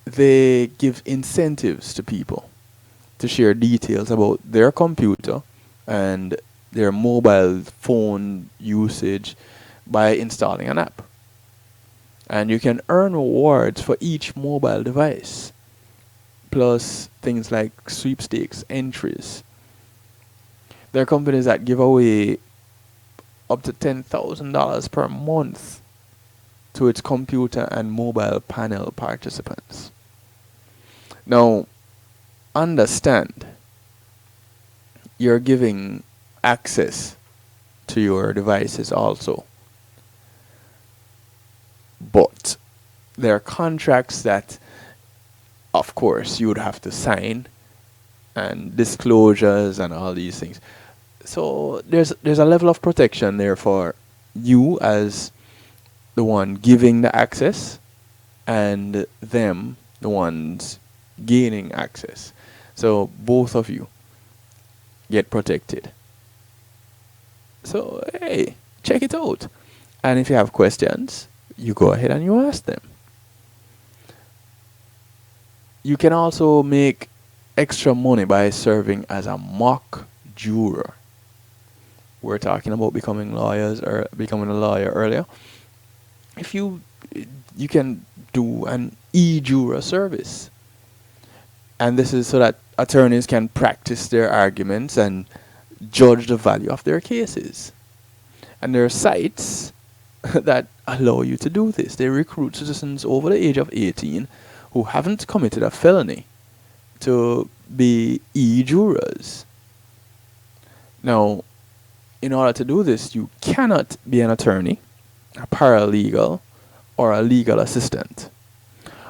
they give incentives to people to share details about their computer and their mobile phone usage by installing an app. And you can earn rewards for each mobile device, plus things like sweepstakes entries. There are companies that give away up to $10,000 per month to its computer and mobile panel participants. Now, understand, you're giving access to your devices also. But there are contracts that, of course, you would have to sign, and disclosures and all these things. So there's a level of protection there for you as the one giving the access, and them, the ones gaining access. So both of you get protected. So hey, check it out. And if you have questions, you go ahead and you ask them. You can also make extra money by serving as a mock juror. We're talking about becoming lawyers or becoming a lawyer earlier. If you can do an e-juror service. And this is so that attorneys can practice their arguments and judge the value of their cases. And there are sites that allow you to do this. They recruit citizens over the age of 18 who haven't committed a felony to be e-jurors. Now, in order to do this, you cannot be an attorney, a paralegal, or a legal assistant,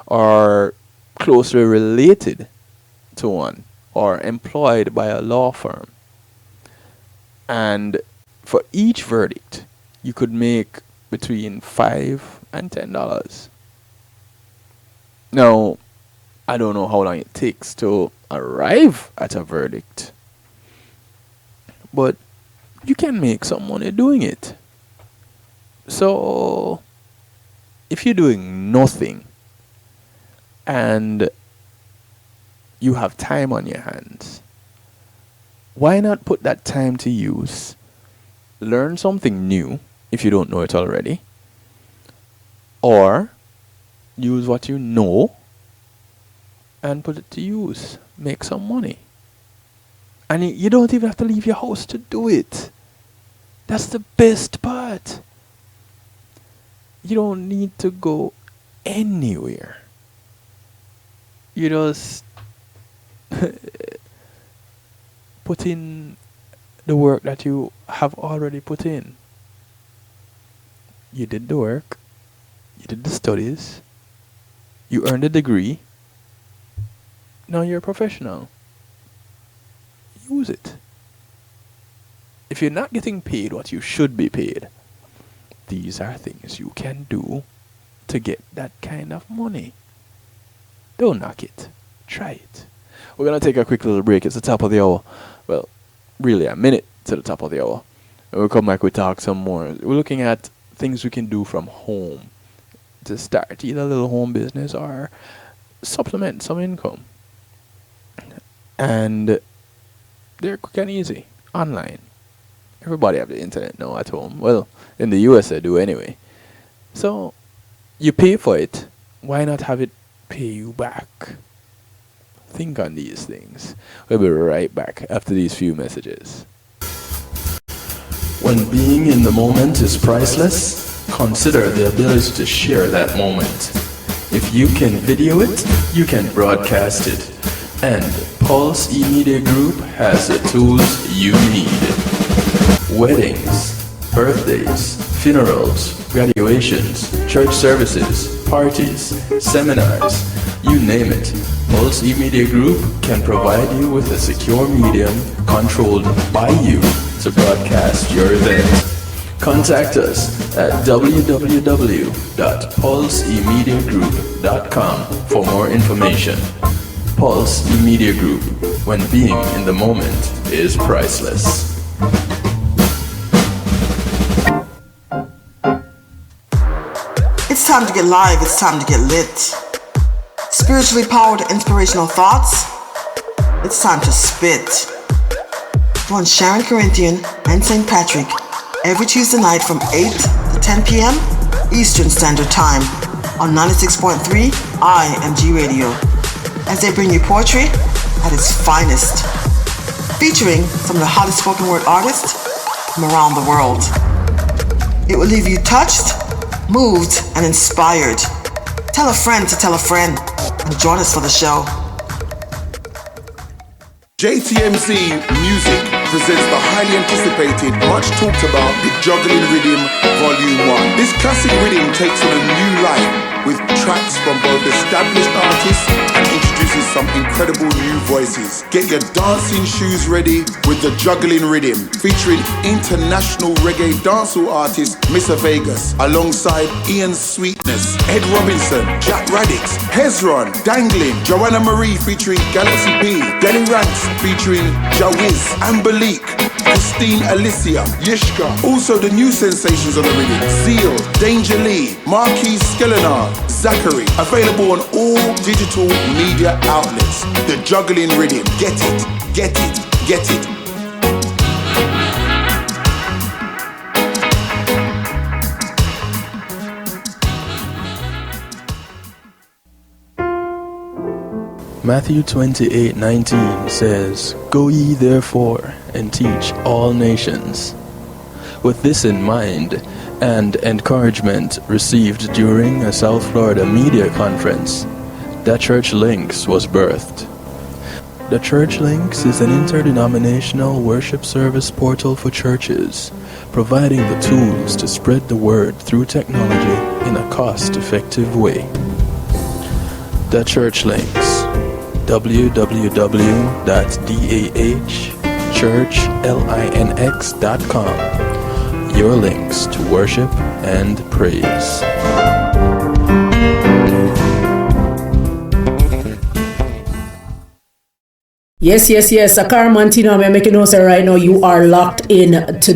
or closely related to one, or employed by a law firm. And for each verdict, you could make between $5 and $10. Now, I don't know how long it takes to arrive at a verdict, but you can make some money doing it. So, if you're doing nothing and you have time on your hands, why not put that time to use? Learn something new if you don't know it already, or use what you know and put it to use. Make some money. And you don't even have to leave your house to do it. That's the best part. You don't need to go anywhere. You just put in the work that you have already put in. You did the work. You did the studies. You earned a degree. Now you're a professional. Use it. If you're not getting paid what you should be paid, these are things you can do to get that kind of money. Don't knock it. Try it. We're going to take a quick little break. It's the top of the hour. Well, really a minute to the top of the hour. And we'll come back, we'll talk some more. We're looking at things we can do from home to start either a little home business or supplement some income. And they're quick and easy. Online. Everybody have the internet now at home. Well, in the US they do anyway. So, you pay for it. Why not have it pay you back? Think on these things. We'll be right back after these few messages. When being in the moment is priceless, consider the ability to share that moment. If you can video it, you can broadcast it. And Pulse E-Media Group has the tools you need. weddings, birthdays, funerals, graduations, church services, parties, seminars, you name it. Pulse E-Media Group can provide you with a secure medium controlled by you to broadcast your event. Contact us at www.pulseemediagroup.com for more information. Pulse E-Media Group, when being in the moment is priceless. It's time to get live, it's time to get lit. Spiritually powered inspirational thoughts, it's time to spit. Join Sharon Corinthian and St. Patrick every Tuesday night from 8 to 10 p.m. Eastern Standard Time on 96.3 IMG Radio as they bring you poetry at its finest, featuring some of the hottest spoken word artists from around the world. It will leave you touched, moved, and inspired. Tell a friend to tell a friend and join us for the show. JTMC Music presents the highly anticipated, much talked about, The Juggling Rhythm Volume 1. This classic rhythm takes on a new life with tracks from both established artists and introduces some incredible new voices. Get your dancing shoes ready with The Juggling Rhythm, featuring international reggae dancehall artist Mr. Vegas, alongside Ian Sweetness, Ed Robinson, Jack Radix, Hezron, Dangling, Joanna Marie featuring Galaxy B, Denny Ranks featuring Jawiz, Ambalik, Christine Alicia, Yishka. Also the new sensations on the rhythm: Seal, Danger Lee, Marquis Skelenar, Zachary. Available on all digital media outlets. The Juggling Rhythm. Get it, get it, get it. Matthew 28:19 says, "Go ye therefore and teach all nations." With this in mind, and encouragement received during a South Florida media conference, The Church Links was birthed. The Church Links is an interdenominational worship service portal for churches, providing the tools to spread the word through technology in a cost-effective way. The Church Links, www.dahchurchlinx.com. Your links to worship and praise. Yes. Akar Mantino, I'm making notes right now. You are locked in to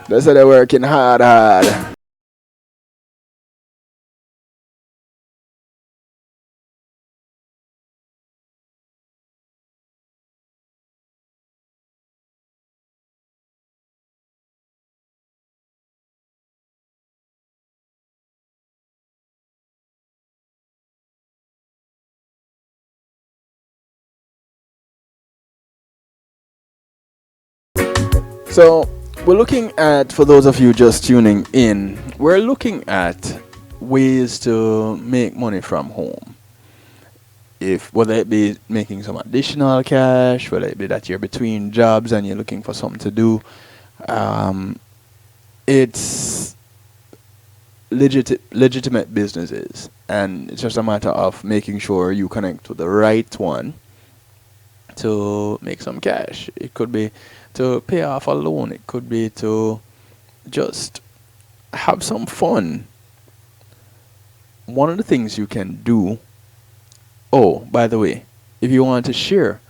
They say they're working hard. So we're looking at, for those of you just tuning in, we're looking at ways to make money from home. If whether it be making some additional cash, whether it be that you're between jobs and you're looking for something to do, it's legitimate businesses, and it's just a matter of making sure you connect with the right one to make some cash. It could be to pay off a loan, it could be to just have some fun. One of the things you can do, oh, by the way, if you want to share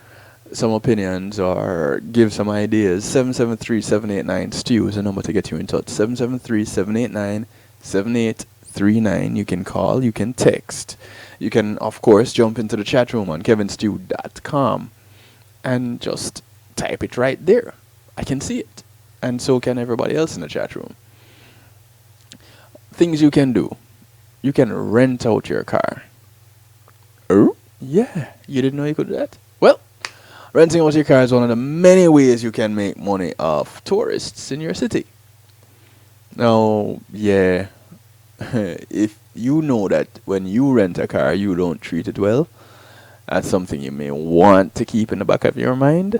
some opinions or give some ideas, 773-789-STEW is the number to get you in touch. 773-789-7839. You can call, you can text. You can, of course, jump into the chat room on kevinstew.com and just type it right there. I can see it. And so can everybody else in the chat room. Things you can do. You can rent out your car. Oh? Yeah. You didn't know you could do that? Well, renting out your car is one of the many ways you can make money off tourists in your city. Now, yeah, if you know that when you rent a car, you don't treat it well, that's something you may want to keep in the back of your mind.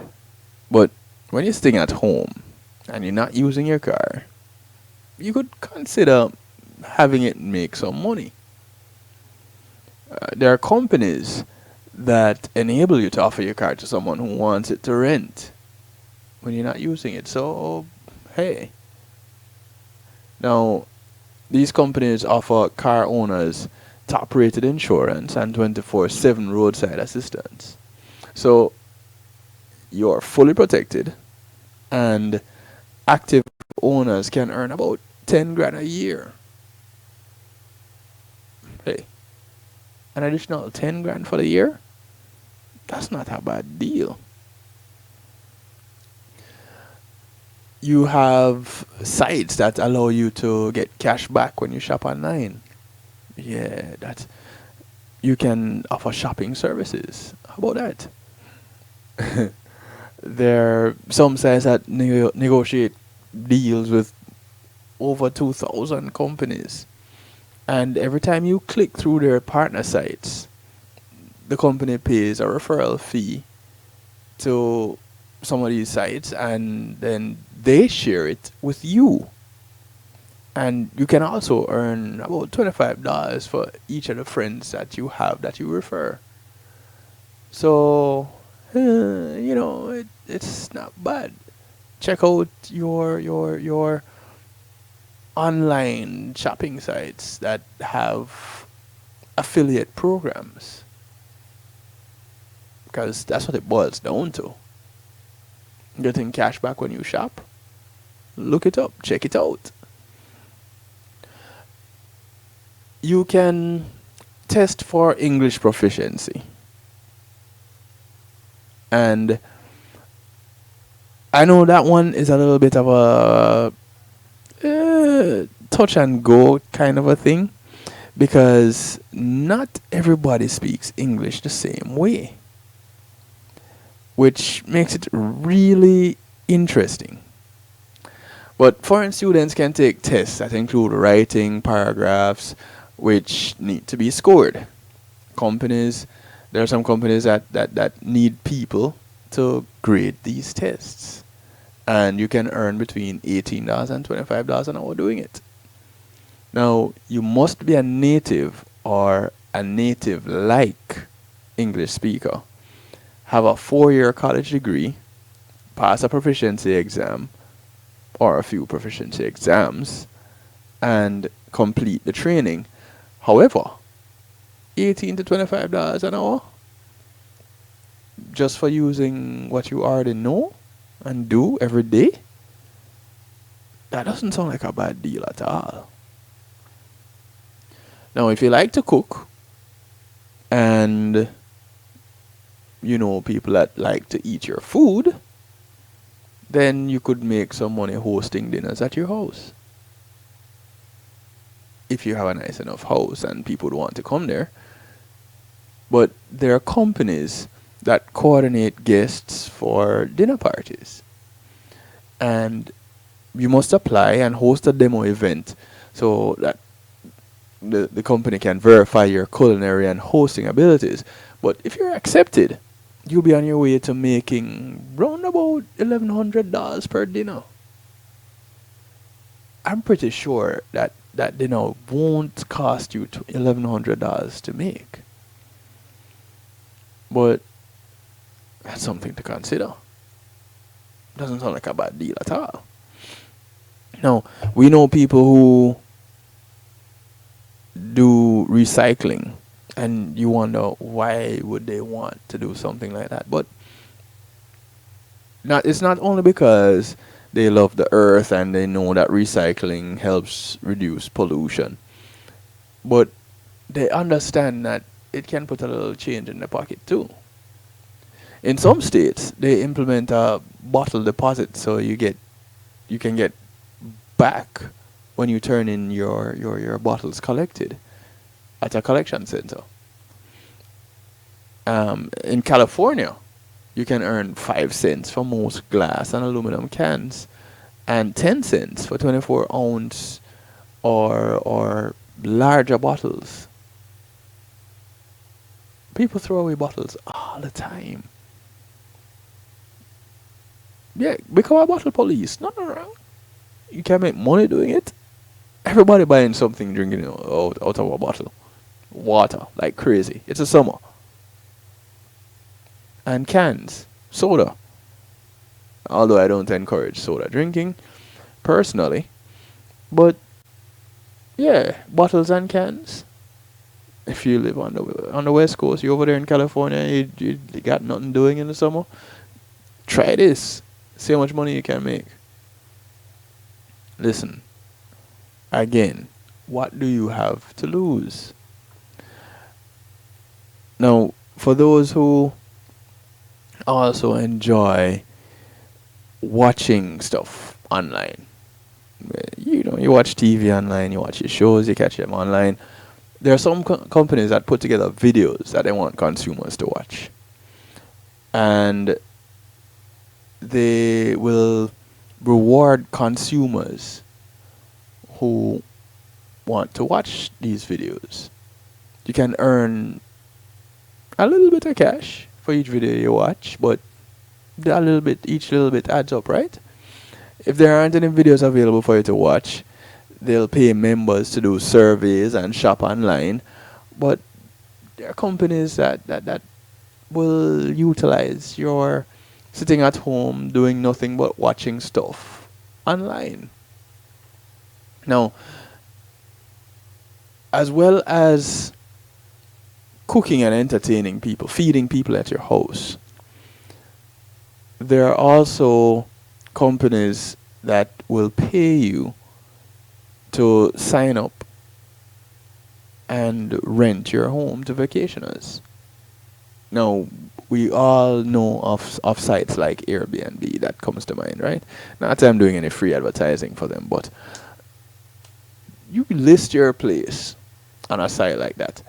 But when you're staying at home and you're not using your car, you could consider having it make some money. There are companies that enable you to offer your car to someone who wants it to rent when you're not using it. So, hey. Now, these companies offer car owners top-rated insurance and 24/7 roadside assistance. So, you're fully protected, and active owners can earn about 10 grand a year. Hey, an additional 10 grand for the year? That's not a bad deal. You have sites that allow you to get cash back when you shop online. Yeah, that you can offer shopping services. How about that? There are some sites that negotiate deals with over 2,000 companies. And every time you click through their partner sites, the company pays a referral fee to some of these sites, and then they share it with you. And you can also earn about $25 for each of the friends that you have that you refer. So, it's not bad. Check out your online shopping sites that have affiliate programs, because that's what it boils down to. Getting cash back when you shop. Look it up, check it out. You can test for English proficiency. And I know that one is a little bit of a touch and go kind of a thing, because not everybody speaks English the same way, which makes it really interesting. But foreign students can take tests that include writing paragraphs which need to be scored. There are some companies that need people to grade these tests. And you can earn between $18 and $25 an hour doing it. Now, you must be a native or a native-like English speaker, have a 4-year college degree, pass a proficiency exam or a few proficiency exams, and complete the training. However, $18 to $25 an hour just for using what you already know and do every day, that doesn't sound like a bad deal at all. Now, if you like to cook, and you know people that like to eat your food, then you could make some money hosting dinners at your house. If you have a nice enough house and people would want to come there. But there are companies that coordinate guests for dinner parties. And you must apply and host a demo event so that the company can verify your culinary and hosting abilities. But if you're accepted, you'll be on your way to making round about $1,100 per dinner. I'm pretty sure that dinner won't cost you $1,100 to make. But that's something to consider. Doesn't sound like a bad deal at all. Now, we know people who do recycling, and you wonder why would they want to do something like that. But it's not only because they love the earth and they know that recycling helps reduce pollution, but they understand that it can put a little change in the pocket too. In some states, they implement a bottle deposit, so you can get back when you turn in your bottles collected at a collection center. In California, you can earn 5 cents for most glass and aluminum cans, and 10 cents for 24-ounce or larger bottles. People throw away bottles all the time. Yeah, become a bottle police. Nothing wrong. You can make money doing it. Everybody buying something, drinking it out of a bottle. Water, like crazy. It's a summer. And cans, soda. Although I don't encourage soda drinking, personally. But, yeah, bottles and cans. If you live on the West Coast, you're over there in California, you got nothing doing in the summer, try this. See how much money you can make. Listen, again, what do you have to lose? Now, for those who also enjoy watching stuff online, you know, you watch TV online, you watch your shows, you catch them online. There are some companies that put together videos that they want consumers to watch. And they will reward consumers who want to watch these videos. You can earn a little bit of cash for each video you watch, but each little bit adds up, right? If there aren't any videos available for you to watch, they'll pay members to do surveys and shop online. But there are companies that will utilize your sitting at home doing nothing but watching stuff online. Now, as well as cooking and entertaining people, feeding people at your house, there are also companies that will pay you to sign up and rent your home to vacationers. Now, we all know of sites like Airbnb that comes to mind, right? Not that I'm doing any free advertising for them, but you list your place on a site like that,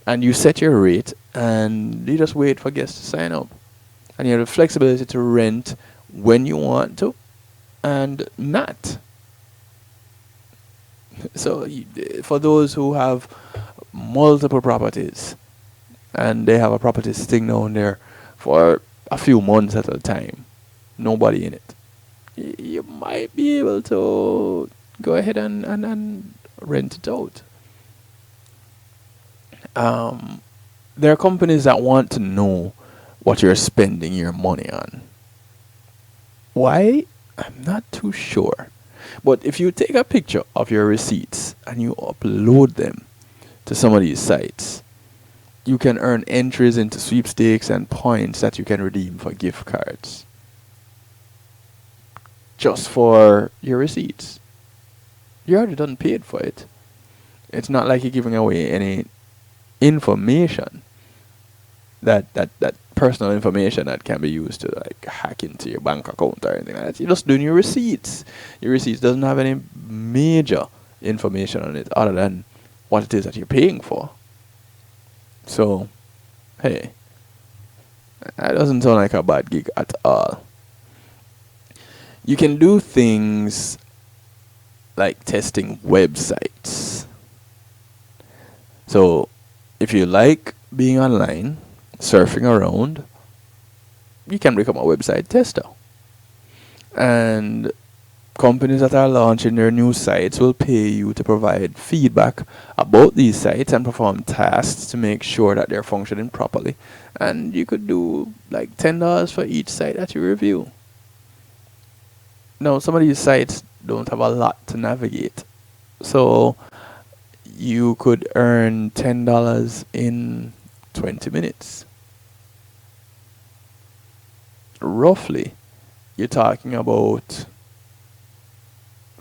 and you set your rate, and you just wait for guests to sign up. And you have the flexibility to rent when you want to, and not. So for those who have multiple properties and they have a property sitting down there for a few months at a time, nobody in it, you might be able to go ahead and rent it out. There are companies that want to know what you're spending your money on. Why? I'm not too sure. But if you take a picture of your receipts and you upload them to some of these sites, you can earn entries into sweepstakes and points that you can redeem for gift cards. Just for your receipts. You already done paid for it. It's not like you're giving away any information that personal information that can be used to like hack into your bank account or anything like that. You're just doing your receipts. Your receipts doesn't have any major information on it other than what it is that you're paying for. So, hey, that doesn't sound like a bad gig at all. You can do things like testing websites. So, if you like being online, surfing around, you can become a website tester. And companies that are launching their new sites will pay you to provide feedback about these sites and perform tasks to make sure that they're functioning properly. And you could do like $10 for each site that you review. Now, some of these sites don't have a lot to navigate. So you could earn $10 in 20 minutes. Roughly, you're talking about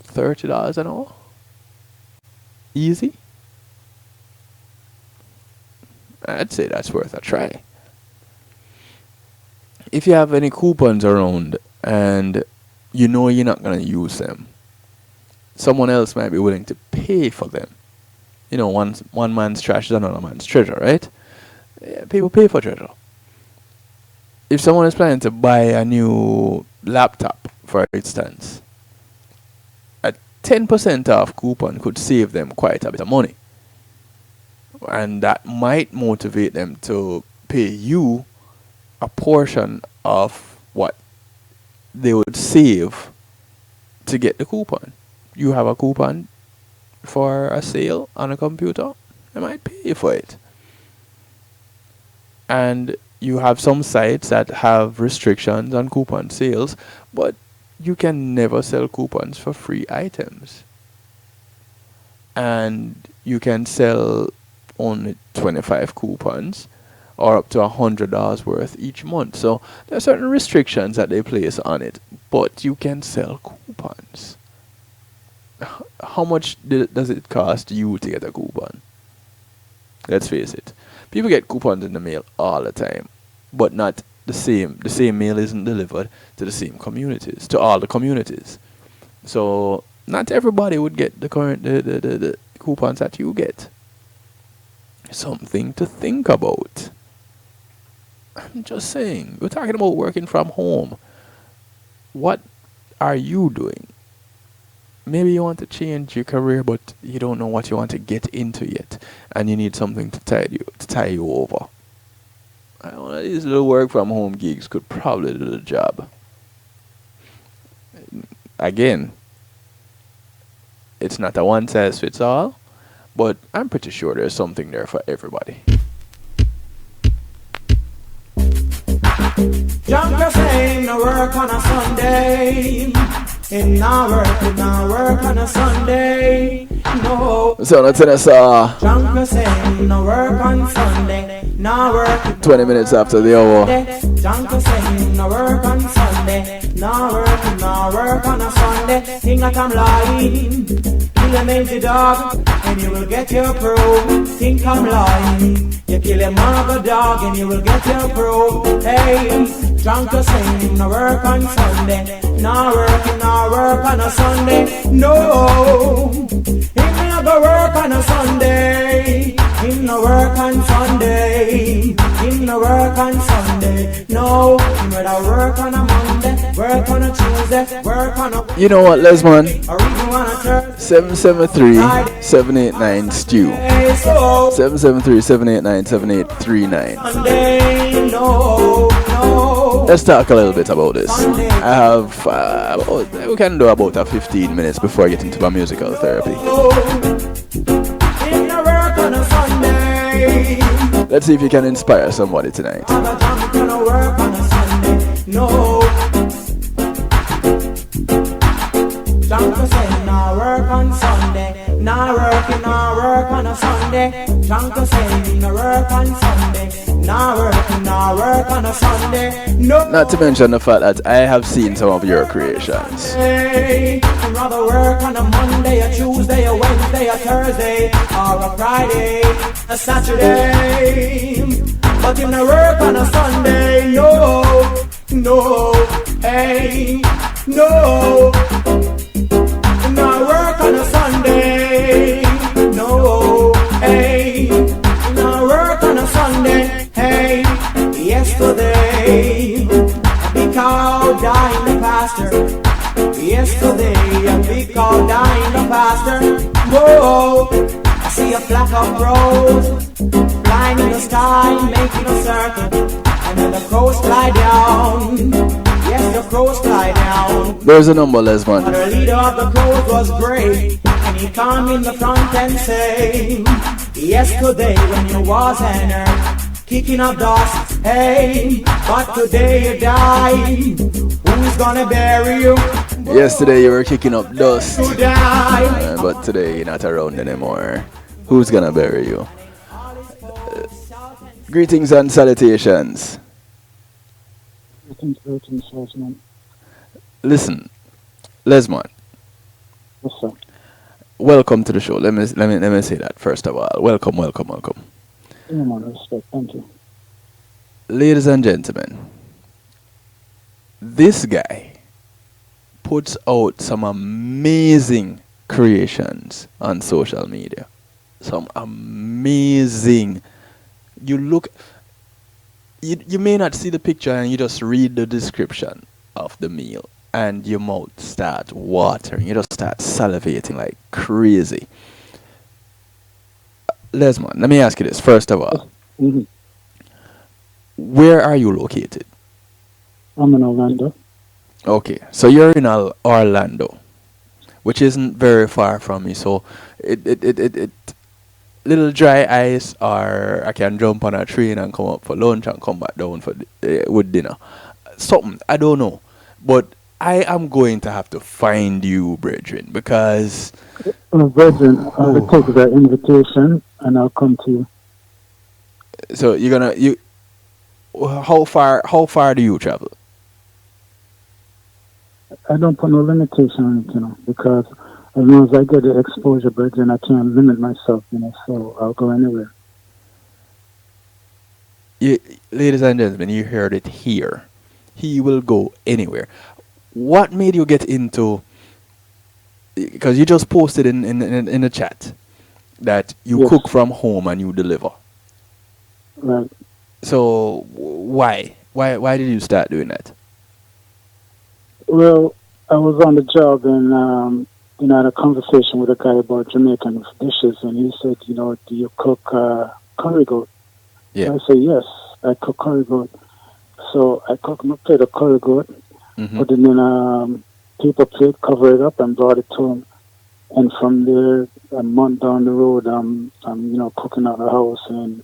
$30 an hour. Easy. I'd say that's worth a try. If you have any coupons around and you know you're not going to use them, someone else might be willing to pay for them. You know, one man's trash is another man's treasure, right? Yeah, people pay for treasure. If someone is planning to buy a new laptop, for instance, a 10% off coupon could save them quite a bit of money. And that might motivate them to pay you a portion of what they would save to get the coupon. You have a coupon for a sale on a computer, they might pay you for it. And you have some sites that have restrictions on coupon sales, but you can never sell coupons for free items. And you can sell only 25 coupons or up to $100 worth each month. So there are certain restrictions that they place on it, but you can sell coupons. How much does it cost you to get a coupon? Let's face it. People get coupons in the mail all the time, but not the same. The same mail isn't delivered to the same communities, to all the communities. So not everybody would get the coupons that you get. Something to think about. I'm just saying, we're talking about working from home. What are you doing? Maybe you want to change your career, but you don't know what you want to get into yet, and you need something to tie you over. One of these little work from home gigs could probably do the job. Again, it's not a one size fits all, but I'm pretty sure there's something there for everybody. Junker saying no work on a Sunday. In our work on a Sunday. No. So let's end this Junker saying no work on Sunday. No work. 20 minutes after the hour. Junker saying no work on Sunday. No work on a Sunday. Think that I'm lying. Kill a mangy dog and you will get your proof. Think I'm lying. You kill a man of a dog and you will get your proof. Hey, Junker saying no work on Sunday. No work on a Sunday. No, he never work on a Sunday. He no work on Sunday. He no work on Sunday. No, he rather work on a Monday, work on a Tuesday, work on a. You know what, Lesman? 773-789-STEW. 773-789-7839. Let's talk a little bit about this. I have we can do about 15 minutes before I get into my musical therapy. Let's see if you can inspire somebody tonight. Junker say no work on Sunday. No work on a Sunday. Junker say no work on Sunday. Nah work on a Sunday. No. Not to mention the fact that I have seen some of your creations. I'd rather work on a Monday, a Tuesday, a Wednesday, a Thursday, or a Friday, a Saturday. But in the work on a Sunday, no, hey, no. Not work on a Sunday, no, hey. Not work on a Sunday, hey. Yesterday, a big cow died in the pasture. Yesterday, a big cow died in the pasture. Whoa, I see a flock of crows flying in the sky, making a circle, and then the crows fly down. Yes, the crows fly down. There's a number, Lesman. But the leader of the crows was great, and he come in the front and say, yesterday when you was on earth, kicking up dust, hey, but today you died. Who's gonna bury you? Yesterday you were kicking up dust, but today you're not around anymore. Who's gonna bury you? Greetings and salutations. Greetings, Lesman. Listen, Lesman. Yes, sir. Welcome to the show. Let me say that first of all. Welcome. Yeah, man, respect. Thank you. Ladies and gentlemen, this guy puts out some amazing creations on social media. Some amazing. You may not see the picture and you just read the description of the meal and your mouth starts watering. You just start salivating like crazy. Lesman, let me ask you this first of all. Mm-hmm. Where are you located? I'm in Orlando. Okay, so you're in Orlando, which isn't very far from me. So it little dry ice, or I can jump on a train and come up for lunch and come back down for with dinner. Something I don't know, but I am going to have to find you, brethren, because. Brethren, I'll take that invitation and I'll come to you. So how far do you travel? I don't put no limitation on it, because as long as I get the exposure, brethren, I can't limit myself, so I'll go anywhere. Ladies and gentlemen, you heard it here. He will go anywhere. What made you get into? Because you just posted in the chat that you cook from home and you deliver. Right. So why did you start doing that? Well, I was on the job and I had a conversation with a guy about Jamaican dishes, and he said, do you cook curry goat? Yeah. I said, yes, I cook curry goat. So I cooked my plate of curry goat, put it in a paper plate, cover it up, and brought it to him. And from there, a month down the road, I'm cooking out the house, and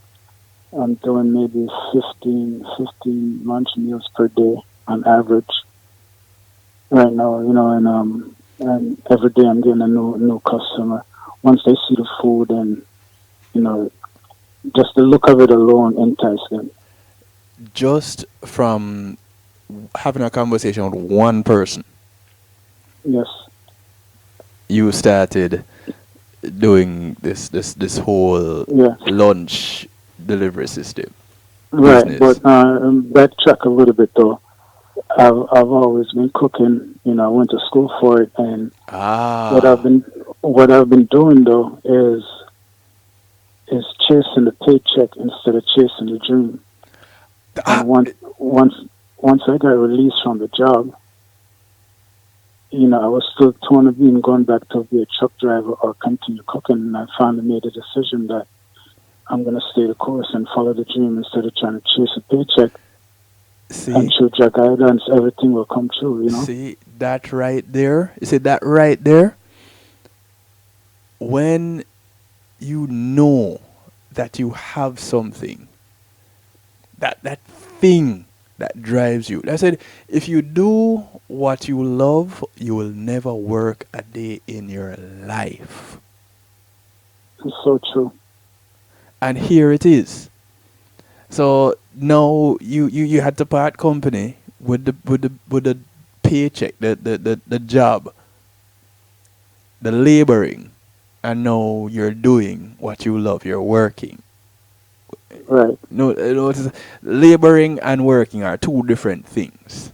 I'm doing maybe 15 lunch meals per day on average. Right now, and every day I'm getting a new customer. Once they see the food and, just the look of it alone entices them. Just from having a conversation with one person. Yes. You started doing this whole lunch delivery system. Right, business. but backtrack a little bit though. I've always been cooking. I went to school for it, and what I've been doing though is chasing the paycheck instead of chasing the dream. And once I got released from the job, I was still torn between going back to be a truck driver or continue cooking, and I finally made a decision that I'm going to stay the course and follow the dream instead of trying to chase a paycheck. See, and through your guidance, everything will come true, See, that right there? You see that right there? When you know that you have something, that thing that drives you. I said, if you do what you love, you will never work a day in your life. It's so true. And here it is. So now you had to part company with the paycheck, the job, the laboring, and now you're doing what you love. You're working. Right. No, laboring and working are two different things.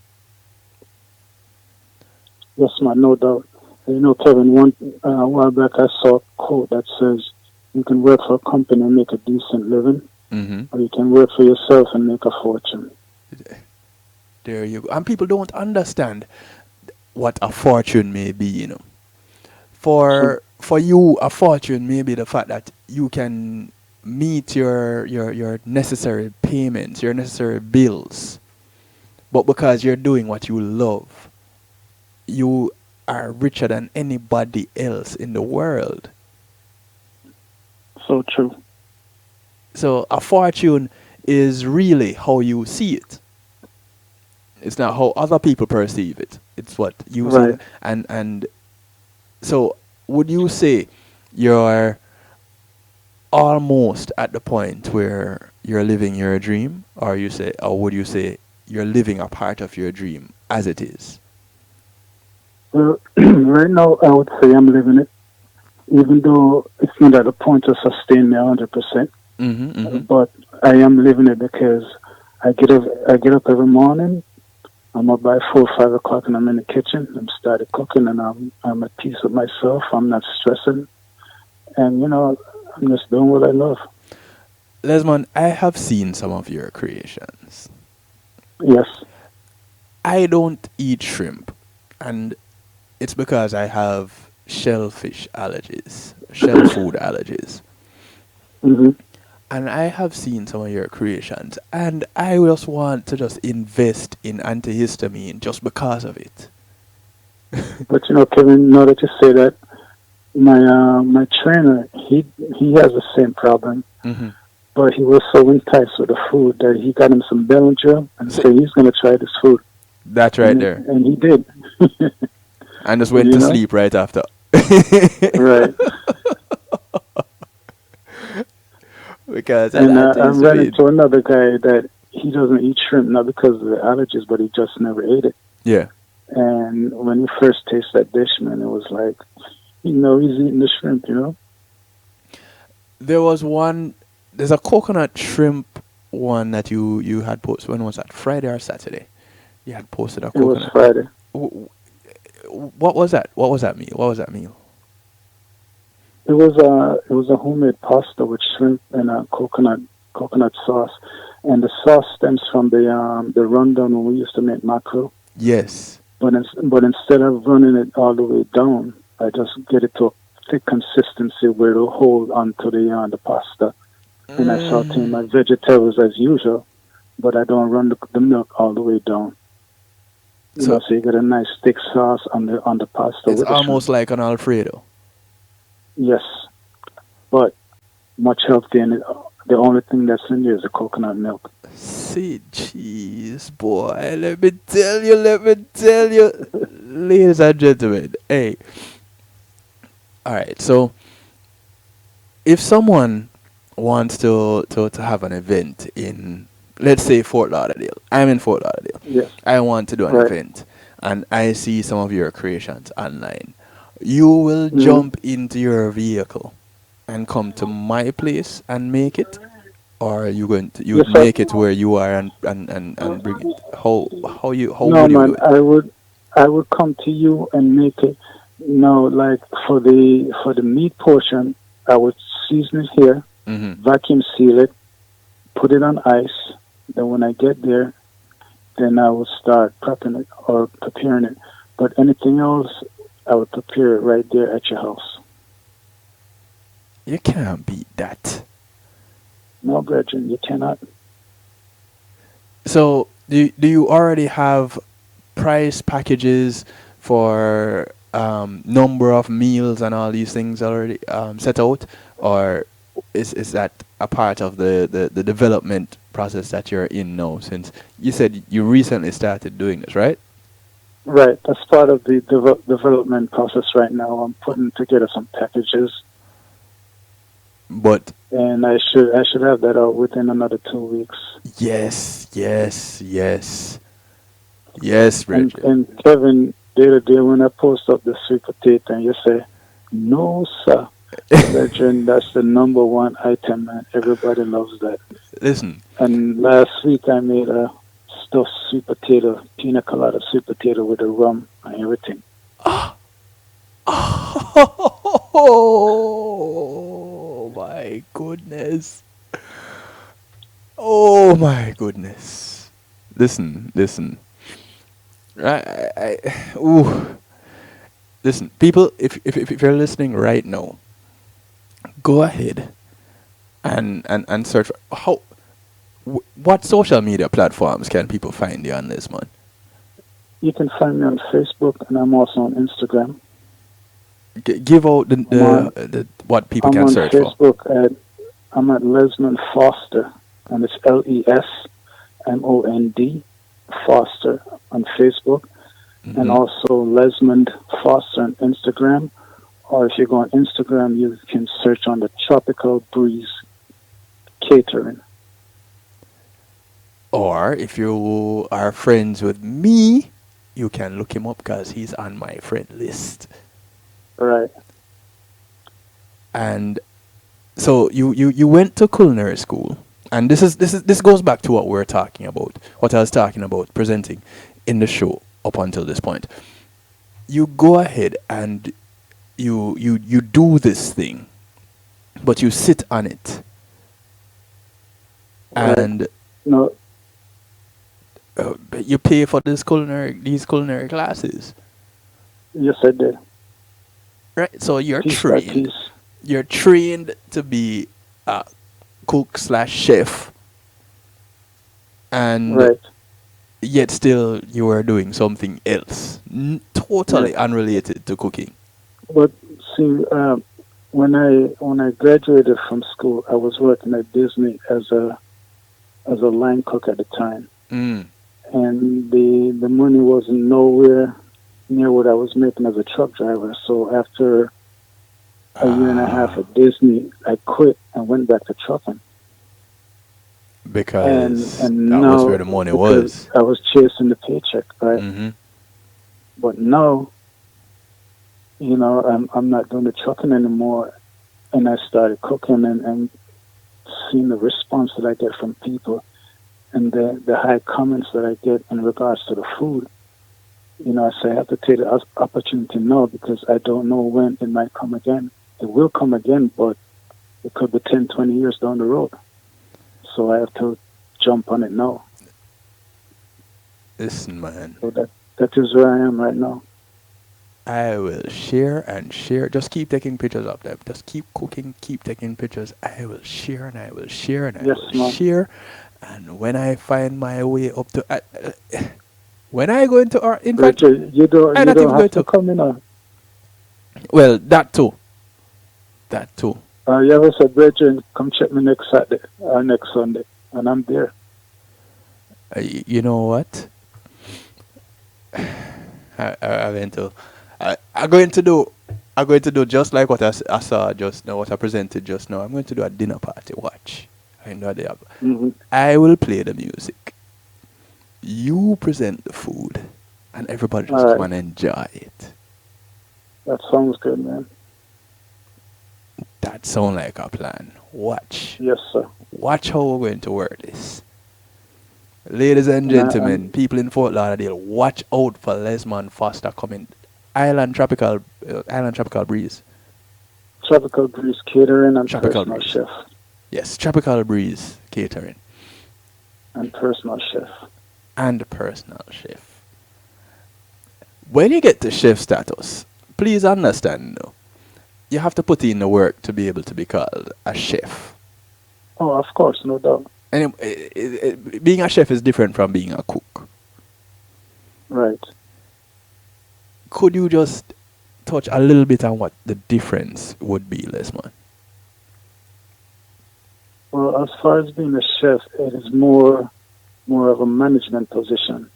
Yes, man, no doubt. You know, Kevin, a while back I saw a quote that says, you can work for a company and make a decent living, or you can work for yourself and make a fortune. There you go. And people don't understand what a fortune may be, you know. For you, a fortune may be the fact that you can meet your necessary payments, your necessary bills. But because you're doing what you love, you are richer than anybody else in the world. So true. So a fortune is really how you see it. It's not how other people perceive it. It's what you see. And so would you say you're almost at the point where you're living your dream, or would you say you're living a part of your dream as it is? Well, right now I would say I'm living it, even though it's not at a point to sustain me 100%. But I am living it because I get up every morning. I'm up by 4 or 5 o'clock and I'm in the kitchen. I'm started cooking and I'm at peace with myself. I'm not stressing, and you know, I'm just doing what I love. Lesmond, I have seen some of your creations. Yes. I don't eat shrimp, and it's because I have shellfish allergies, shell food allergies. And I have seen some of your creations, and I just want to just invest in antihistamine just because of it. But you know, Kevin, now that you say that, my trainer, he has the same problem, but he was so enticed with the food that he got him some Belgium and said he's going to try this food. That's right there. And he did. And just went to sleep right after. Right. Because I ran into another guy that he doesn't eat shrimp, not because of the allergies, but he just never ate it. Yeah. And when you first taste that dish, man, it was like, you know, he's eating the shrimp, you know? There's a coconut shrimp one that you had posted. When was that? Friday or Saturday? You had posted a coconut. It was Friday. What was that? What was that meal? It was a homemade pasta with shrimp and a coconut sauce, and the sauce stems from the rundown when we used to make mackerel. Yes. But instead of running it all the way down, I just get it to a thick consistency where it'll hold onto the pasta, and I saute my vegetables as usual, but I don't run the milk all the way down. So you get a nice thick sauce on the pasta. It's almost like an Alfredo. Yes, but much healthier, and the only thing that's in there is the coconut milk. See, jeez, boy, let me tell you, ladies and gentlemen, hey. Alright, so if someone wants to have an event in, let's say, Fort Lauderdale. I'm in Fort Lauderdale. Yes. I want to do an event, and I see some of your creations online. You will jump into your vehicle and come to my place and make it, or are you going to make it where you are and bring it? How would you do it? I would come to you and make it. Like for the meat portion, I would season it here, vacuum seal it, put it on ice. Then when I get there, then I will start prepping it or preparing it. But anything else, I would prepare it right there at your house. You can't beat that. No, brethren, you cannot. So, do you already have price packages for number of meals and all these things already set out, or is that a part of the development process that you're in now? Since you said you recently started doing this, right? Right, that's part of the development process right now. I'm putting together some packages. But and I should have that out within another 2 weeks. yes, And Bridget. and Kevin, the other day when I post up the sweet potato, and you say, "No, sir, brethren, that's the number one item, man. Everybody loves that." Listen. And last week I made a stuffed sweet potato, pina colada sweet potato with the rum and everything. Oh my goodness. Oh my goodness. Listen. Ooh. Listen, people, if you're listening right now, go ahead and search for what social media platforms can people find you on this, man? You can find me on Facebook, and I'm also on Instagram. Give out the what people can search for. I'm on Facebook I'm at Lesmond Foster, and it's LESMOND Foster on Facebook, and also Lesmond Foster on Instagram. Or if you go on Instagram, you can search on the Tropical Breeze Catering. Or if you are friends with me, you can look him up because he's on my friend list. Right. And so you went to culinary school, and this goes back to what we're talking about, what I was talking about presenting in the show up until this point. You go ahead and you do this thing, but you sit on it, and no, you pay for these culinary classes. Yes, I did. Right, so you're Piece by trained. piece. You're trained to be a cook/chef, and right. Yet still you are doing something else, totally unrelated to cooking. But see, when I graduated from school, I was working at Disney as a line cook at the time, and the money wasn't nowhere near what I was making as a truck driver. So after a year and a half at Disney, I quit and went back to trucking. Because and that now, was where the money was. I was chasing the paycheck, right? But now, I'm not doing the trucking anymore, and I started cooking and seeing the response that I get from people, and the high comments that I get in regards to the food. I say I have to take the opportunity now because I don't know when it might come again. It will come again, but it could be 10, 20 years down the road. So I have to jump on it now. Listen, man. So that is where I am right now. I will share and share. Just keep taking pictures of them. Just keep cooking, keep taking pictures. I will share and I will share and I will share. And when I find my way up to... when I go into our... In fact, you don't have to come in. Well, that too. That too. You ever said, Bridget, come check me next Saturday or next Sunday, and I'm there. You know what? I'm going to do just like what I saw just now, what I presented just now. I'm going to do a dinner party. Watch. I know they have. I will play the music. You present the food, and everybody just come and enjoy it. That sounds good, man. That sounds like a plan. Watch. Yes, sir. Watch how we're going to work this. Ladies and gentlemen, people in Fort Lauderdale, watch out for Lesmond Foster coming. Island Tropical Breeze. Tropical Breeze Catering and Tropical Personal Breeze. Chef. Yes, Tropical Breeze Catering. And Personal Chef. And Personal Chef. When you get to chef status, please understand, you have to put in the work to be able to be called a chef. Oh, of course, no doubt. And being a chef is different from being a cook. Right. Could you just touch a little bit on what the difference would be, Lesmond? Well, as far as being a chef, it is more of a management position.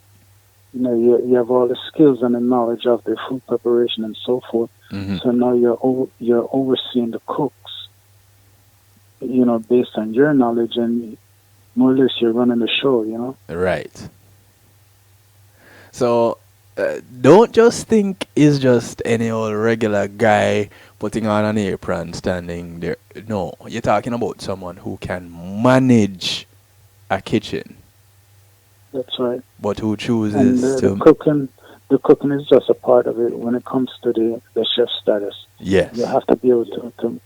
You have all the skills and the knowledge of the food preparation and so forth. So now you're overseeing the cooks. based on your knowledge, and more or less you're running the show, Right. So, don't just think it's just any old regular guy putting on an apron standing there. No, you're talking about someone who can manage a kitchen. That's right. But who chooses and to... The cooking is just a part of it when it comes to the chef status. Yes. You have to be able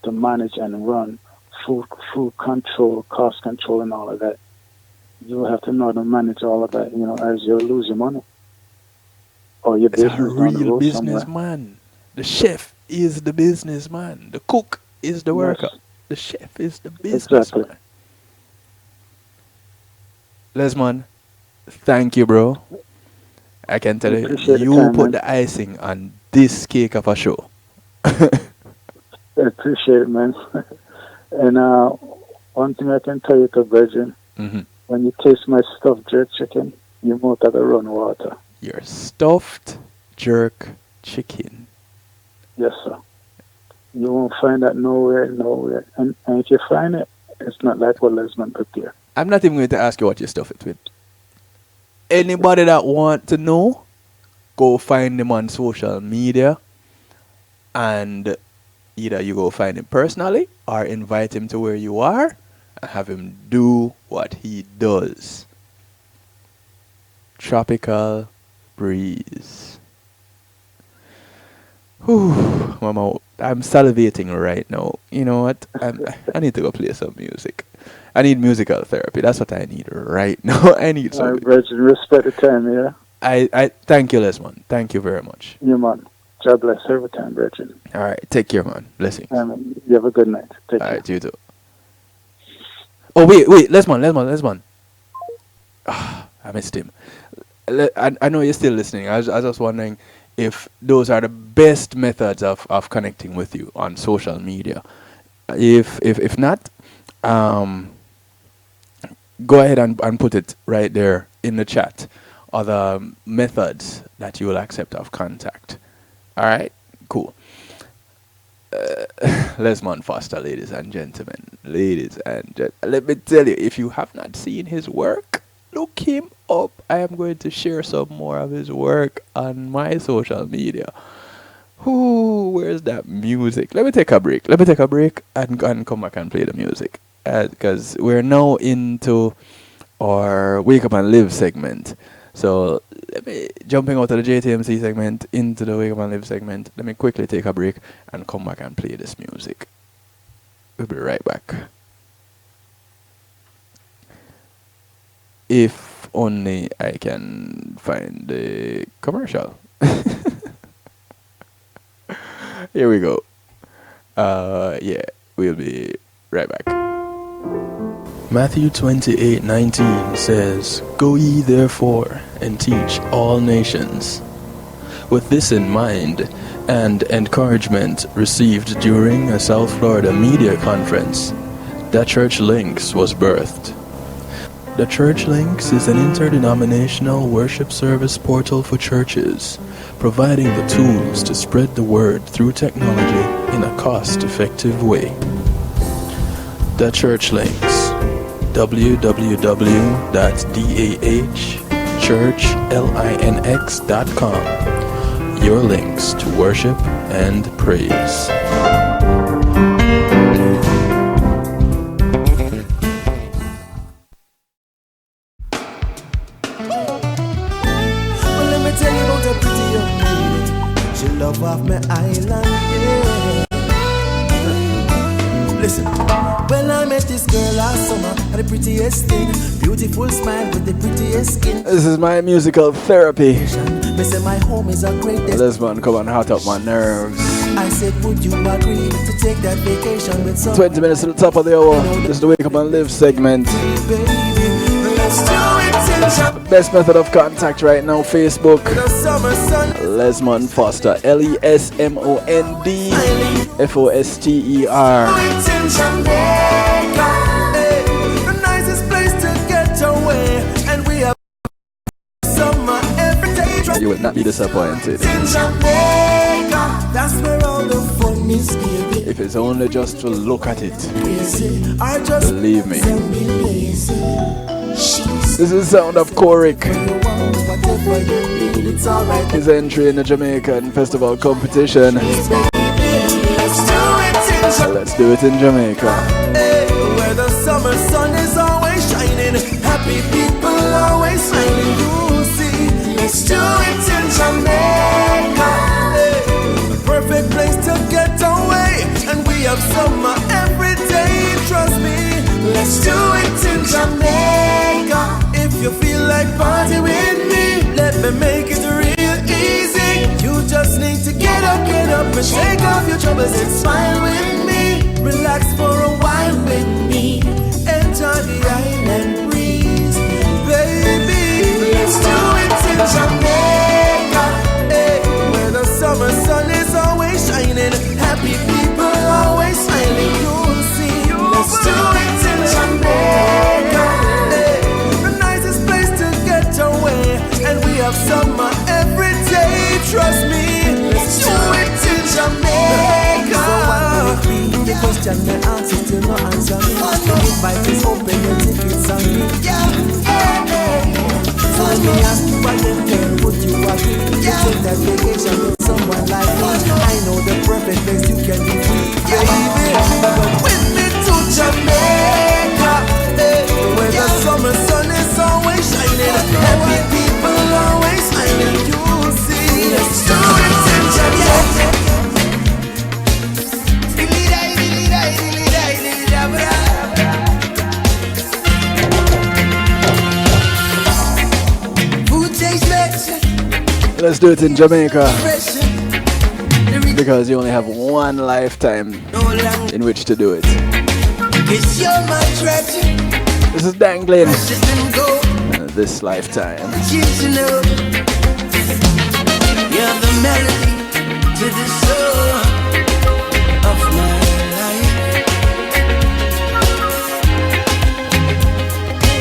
to manage and run food control, cost control, and all of that. You have to know how to manage all of that, as you lose your money. Or your business a real businessman. The chef is the businessman. The cook is the worker. Yes. The chef is the businessman. Exactly. Lesman, thank you, bro. I can tell you, you put the icing on this cake of a show. I appreciate it, man. And one thing I can tell you, Virgin, when you taste my stuffed jerk chicken, you mouth gotta run water. Your stuffed jerk chicken. Yes, sir. You won't find that nowhere. And if you find it, it's not like what Lesman prepared. I'm not even going to ask you what you stuff it with. Anybody that want to know, go find him on social media, and either you go find him personally or invite him to where you are and have him do what he does. Tropical breeze. Whew, Mama, I'm salivating right now. You know what? I need to go play some music. I need musical therapy. That's what I need right now. I need some. Virgin, respect the time, yeah? I thank you, Lesman. Thank you very much. Yeah, man. God bless every time, Virgin. All right. Take care, man. Blessings. You have a good night. Take care. All right, you too. Oh, wait. Lesman. I missed him. I know you're still listening. I was just wondering if those are the best methods of connecting with you on social media. If not, go ahead and put it right there in the chat. Other methods that you will accept of contact. All right, cool. Lesman Foster, ladies and gentlemen. Let me tell you, if you have not seen his work, look him up. I am going to share some more of his work on my social media. Ooh, where's that music? Let me take a break and come back and play the music. Because we're now into our Wake Up and Live segment. So let me, jumping out of the JTMC segment into the Wake Up and Live segment, let me quickly take a break and come back and play this music. We'll be right back. If only I can find the commercial. Here we go. Yeah, we'll be right back. Matthew 28:19 says, "Go ye therefore and teach all nations." With this in mind, and encouragement received during a South Florida media conference, That Church Links was birthed. The Church Links is an interdenominational worship service portal for churches, providing the tools to spread the word through technology in a cost-effective way. The Church Links, www.dahchurchlinx.com. Your links to worship and praise. Well, let me tell you about a pretty young lady. She love off my island, yeah. Listen, well, I met this girl last summer, had the prettiest thing, beautiful smile with the prettiest skin. This is my musical therapy. Me say my home is a great This one come and hot up my nerves. I said, would you agree to take that vacation with some 20 minutes to the top of the hour. This is the Wake Up and Live segment. Best method of contact right now, Facebook. Lesmond Foster, LESMOND FOSTER. The nicest place to get away, and we have summer every day. You will not be disappointed. That's where all the fun If it's only just to look at it, believe me. This is the sound of Korik. His entry in the Jamaican festival competition. Let's do it in Jamaica. Where the summer sun is always shining, happy people always smiling. You see, let's do it in Jamaica. The perfect place to get away, and we have summer every day. Trust me, let's do it in Jamaica. If you feel like party with me, let me make it real easy. You just need to get up and shake off your troubles and smile with me. Relax for a while with me. Enjoy the island breeze, baby. Let's do it in Jamaica, where the summer sun is always shining, happy people always smiling. You'll see. Let's do it in Jamaica, the nicest place to get away, and we have summer every day. Trust me. Let's do it in Jamaica. The question may ask you still no answer me. The invite is open, your tickets on me. So let me ask you again, girl, would you agree to take that vacation with someone like me? I know the perfect place you can be free, baby. With me to Jamaica, where the summer sun is always shining, happy people always smiling. You'll see. Let's do it in Jamaica. Let's do it in Jamaica, because you only have one lifetime in which to do it. This is dangling this lifetime. You're the melody to the soul of my life.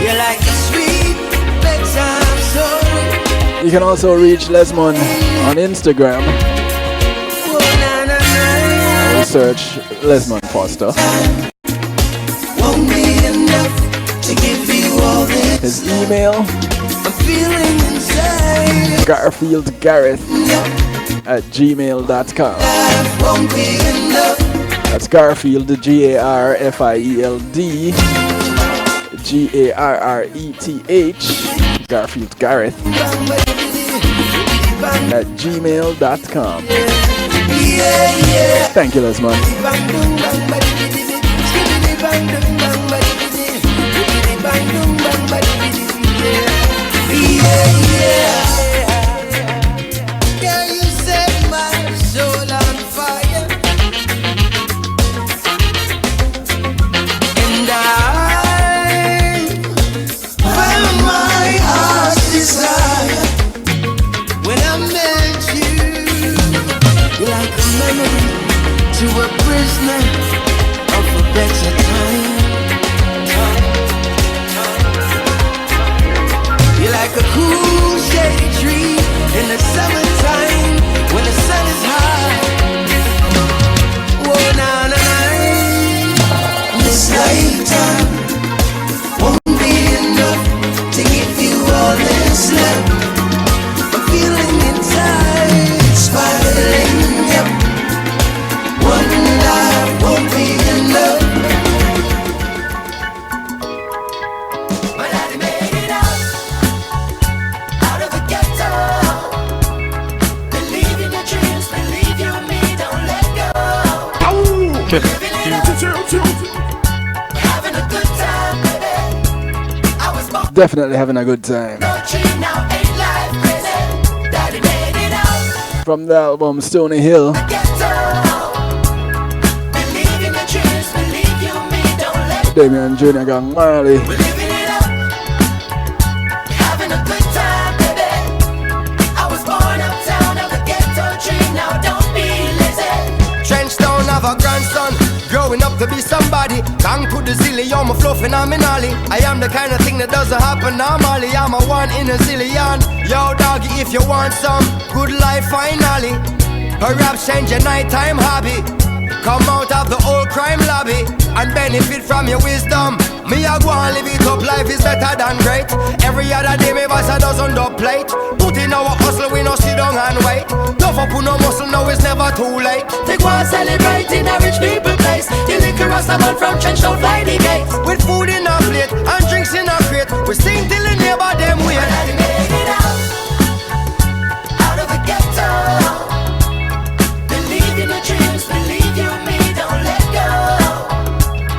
You're like a sweet bedtime soul. You can also reach Lesmond on Instagram. Search Lesmond Foster. Won't be enough to give you all this. His email, I'm feeling inside. GarfieldGareth@gmail.com. Won't be enough. That's Garfield, GarField, GarRETH, Garfield Gareth @gmail.com. Thank you, Lesmond. Yeah, you set my soul on fire, and I found my heart's desire when I met you. You're like a memory to a prisoner of a better time. You're like a cool shady tree in the summertime when the sun is high. Whoa, nah, nah, nah. This lifetime won't be enough to give you all this love. I'm feeling inside, spiraling, yep. One life won't be enough. My daddy made it out of the ghetto. Believe in your dreams, believe you me, don't let go. Living it up, having a good time, baby. I was born Definitely having a good time. no tree, now ain't life crazy. Daddy made it out. From the album Stony Hill. Believe in your dreams, believe you me, don't let Damian Jr. Gang Marley. We're living it up, having a good time, baby. I was born uptown of the ghetto tree, now don't be lazy. Trenchtown of a grandson, growing up to be somebody. Gang put the zilly on my flow phenomenally. I am the kind of thing that doesn't happen normally. I'm a one in a zillion. Yo doggy, if you want some good life finally, perhaps change your nighttime hobby. come out of the old crime lobby and benefit from your wisdom. Me a go and live it up, life is better than great. Every other day me boss a dozen dub plate. Put in our hustle, we no sit down and wait. Tough up, no muscle, now it's never too late. They go and celebrate in a rich people place. The liquor rasta man from Trenchtown fly the gate. With food in a plate and drinks in a crate, we sing till the neighbor them wait. And I made it out of the ghetto. Believe in your dreams, believe you and me, don't let go.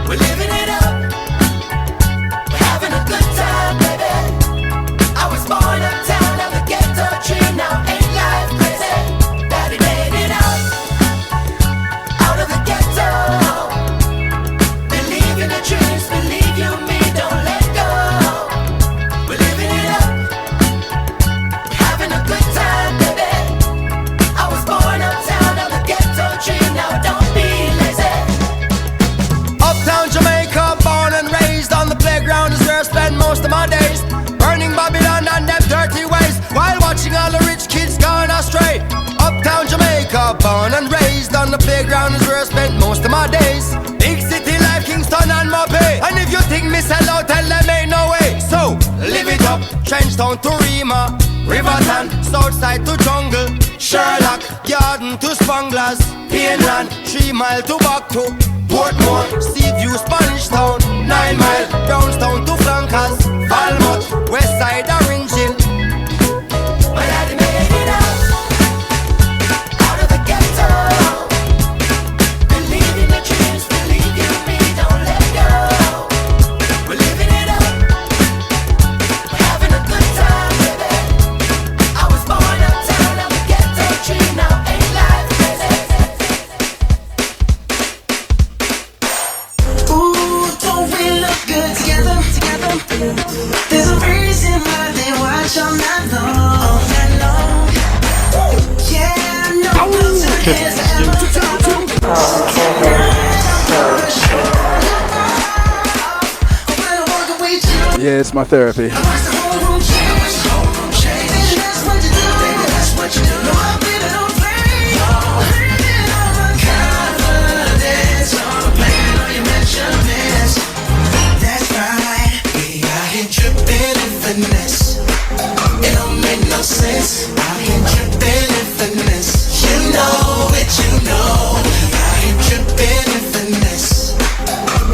We're living it up, we're having a good time, baby. I was born uptown of the ghetto tree, now ain't life crazy. Daddy made it out of the ghetto. Believe in your dreams, believe you and me, don't let go. We're living it up, we're having a good time, baby. I was born uptown of the ghetto tree, now don't be lazy. Uptown Jamaica, born and raised on the playground is where I spend most of my days. Burning Babylon and them dirty ways, while watching all the rich kids gone astray. Uptown Jamaica, born and raised on the playground is where I spend most of my days. Big city life, Kingston and Mopey. And if you think me sell out, tell them ain't no way. So, live it up, Trenchtown to Rima, Riverton, Southside to Jungle, Sherlock, Garden to Spanglers, Pineland, 3 Mile to Baku, Portmore, Seaview, Spanish Town, 9 Mile, Brownstown to Flankers, Falmouth, Westside, Orange Hill. My daddy made it out of the ghetto. Believe in your dreams, believe you and me, don't let go. We're living it up, we're having a good time, baby. I was born uptown of the ghetto tree, now ain't life crazy. Ooh, don't we look good together? There's a reason why they watch all night long. Yeah, no close to the hands Yeah, it's my therapy. That's right, we out here tripping and finesse. It don't make no sense. Out here tripping and finesse. You know it, you know. Out here tripping and finesse.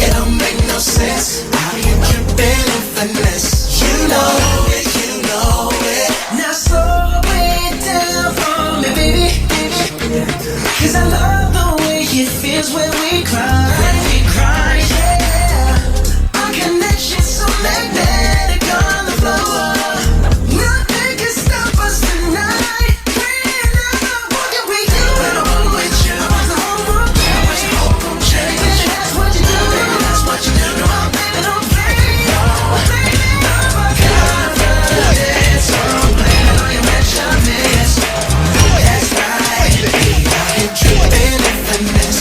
It don't make no sense. Out here tripping and finesse. You know it, you know it. Now slow it down for me, baby. 'Cause I love the way it feels when we cry. Yeah. Our connection's so magnetic on the floor. Nothing can stop us tonight. We're not walking with you. When I walk with you, I watch the whole room change. Baby, that's what you do. That's what you do. No, baby, don't play. Blaming on my confidence. Blaming on your measurements. That's right. You're tripping and finesse.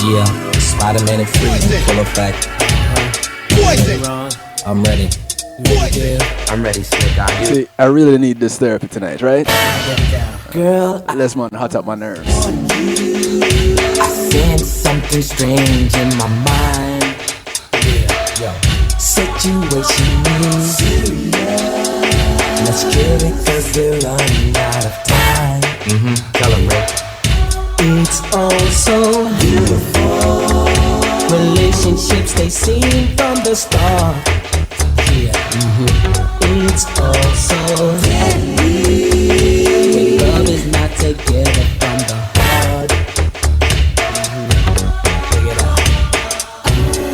Yeah, Spider-Man and Freeze, full effect. I'm ready. I'm ready, Slick. See, I really need this therapy tonight, right? Girl, let's hot up my nerves. I sense something strange in my mind. Situation is serious. Let's get it 'cause we're running out of time. Tell him, Rick. It's all so beautiful. Relationships, they seem from the start. It's all so deadly. When love is not together from the heart.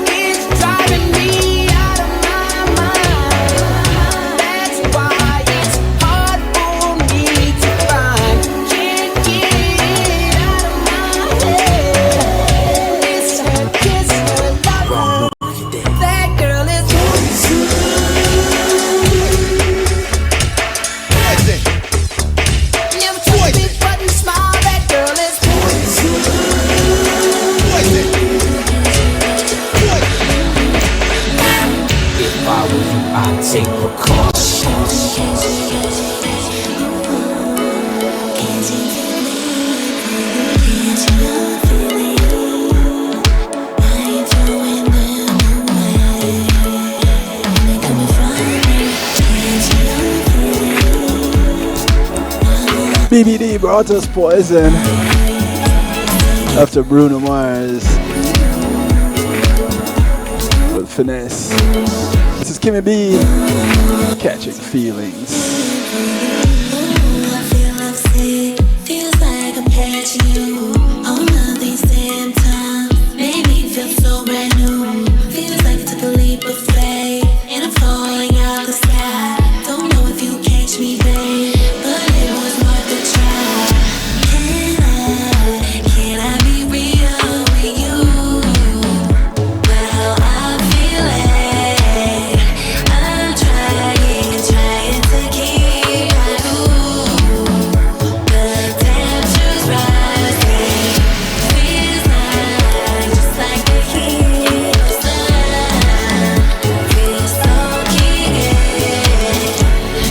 It's driving me out of my mind. That's why it's hard for me to find. Can't get it out of my head. It's her kiss, her love. That girl is brought us Poison after Bruno Mars with Finesse. This is Kimmy B, Catching Feelings. I feel lovesick, feels like I'm catching you. All of these symptoms made me feel so brand new. Feels like I took a leap of faith and I'm falling out the sky. Don't know if you catch me, babe, but it was worth a try. Can I be real with you? Well, I'm feeling, I'm trying to keep my cool. The temperature's rising, feels like just like the heat of sun. Feels so keen,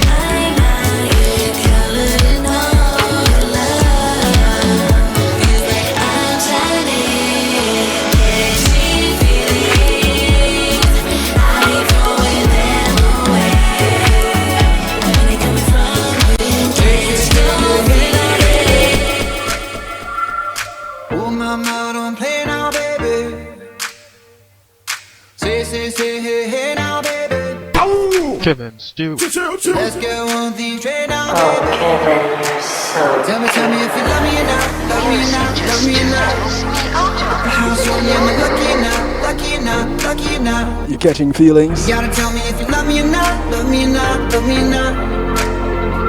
I'm out here colored in all your love. Feels like I'm shining, catching feelings. I ain't throwing them away. When they coming from you, just don't feel already. Oh, mama, don't play now, baby. Say, hey, hey, now, baby. Kevin Stew. Let's get one thing straight now, baby. Tell me if you love me or not, love me or not, love me or not. House on you, am I lucky or not, lucky or not, lucky or not? You Catching Feelings. You gotta tell me if you love me or not, love me or not, love me or not.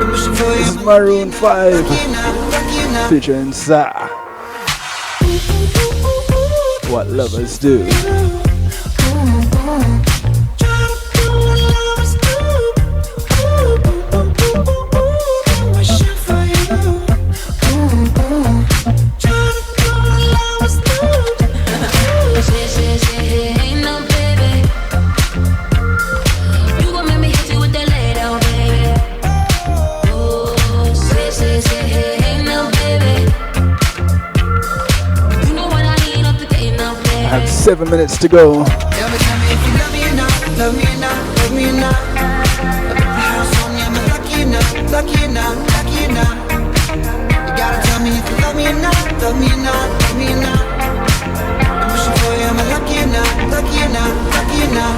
I'm wishing for you. This is Maroon 5 Lucky or not, lucky or not. featuring Sa. What lovers do. Ain't no baby. You gon' make me hit you with that lay down, baby. Oh, say, ain't no baby. You know what I need up the gate now, I baby. have 7 minutes to go. Tell me if you love me or not, love me or not, love me or not. House on you, am I lucky or not, lucky or not, lucky or not? You gotta tell me if you love me or not, love me or not, love me or not. I'm wishing for you, am I lucky or not, lucky or not, lucky or not?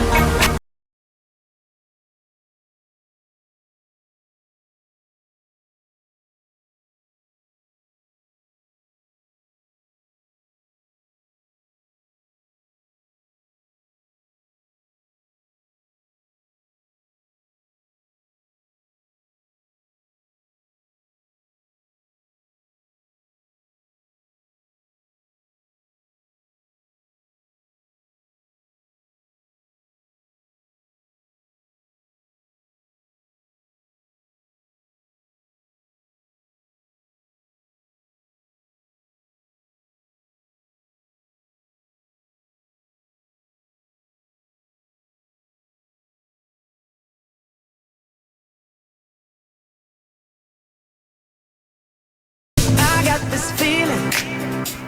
I got this feeling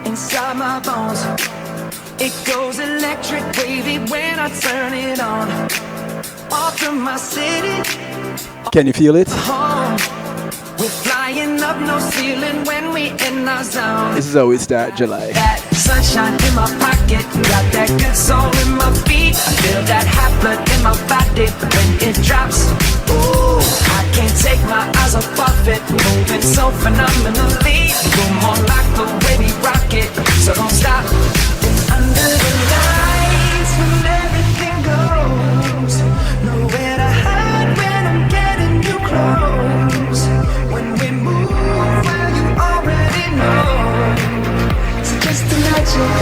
inside my bones. It goes electric wavy when I turn it on. Off from my city, Can you feel it? home. We're flying up no ceiling when we in our zone. This is how we start July. That sunshine in my pocket, got that good soul in my feet. I feel that hot blood in my body when it drops. Ooh, I can't take my eyes off of it, moving so phenomenally. You're more like the way we rock it, so don't stop. Under the lights when everything goes, nowhere to hide when I'm getting you close. When we move, well you already know. So just imagine,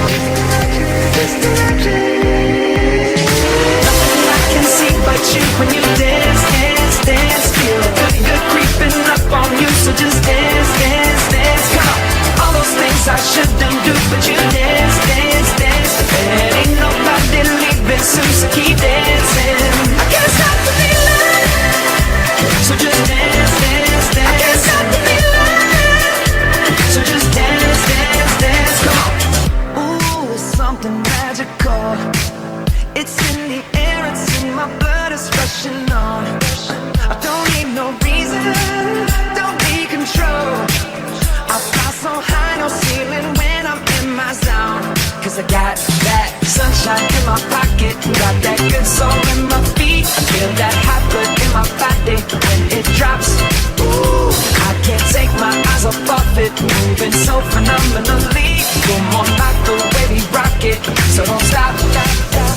just imagine. Nothing I can see but you when you dance, dance, dance. Feel good creeping up on you, so just dance, dance, dance. Come on, all those things I shouldn't do, but you dance, dance, dance. There ain't nobody leaving soon, so keep dancing. I can't stop the feeling, so just dance, dance, dance. I can't stop the feeling, so just dance, dance, dance. Come on. Ooh, it's something magical. It's in the air, it's in my blood, it's rushing on. I don't need no reason, don't need control. I got that sunshine in my pocket, got that good soul in my feet. I feel that hot blood in my body when it drops. Ooh, I can't take my eyes off of it, moving so phenomenally. Come on, like the way we rock it, so don't stop.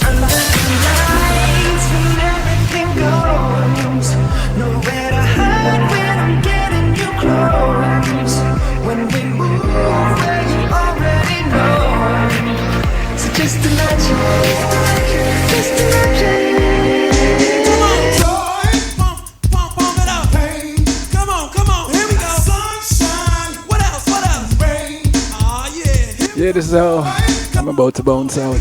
Under the lights when everything goes, nowhere to hide when I'm getting you close. When we move where you already know, so just imagine, just imagine. Come on, joy, pump it up. Hey, come on, here we go. Sunshine, what else? Rain, oh yeah. Yeah, this is how I'm about to bounce out.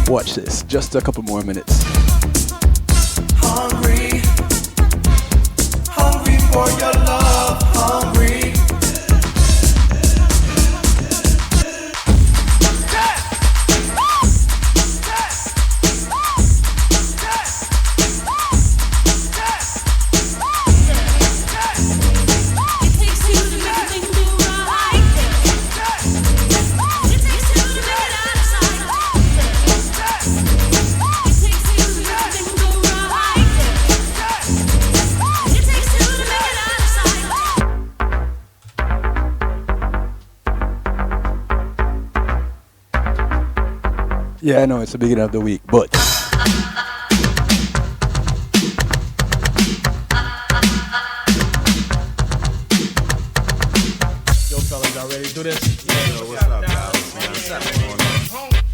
Watch this, just a couple more minutes. Hungry for your love, hungry. Yeah, I know it's the beginning of the week, but Yo, fellas, y'all ready to do this? Yeah, yo, what's up, guys? What's up,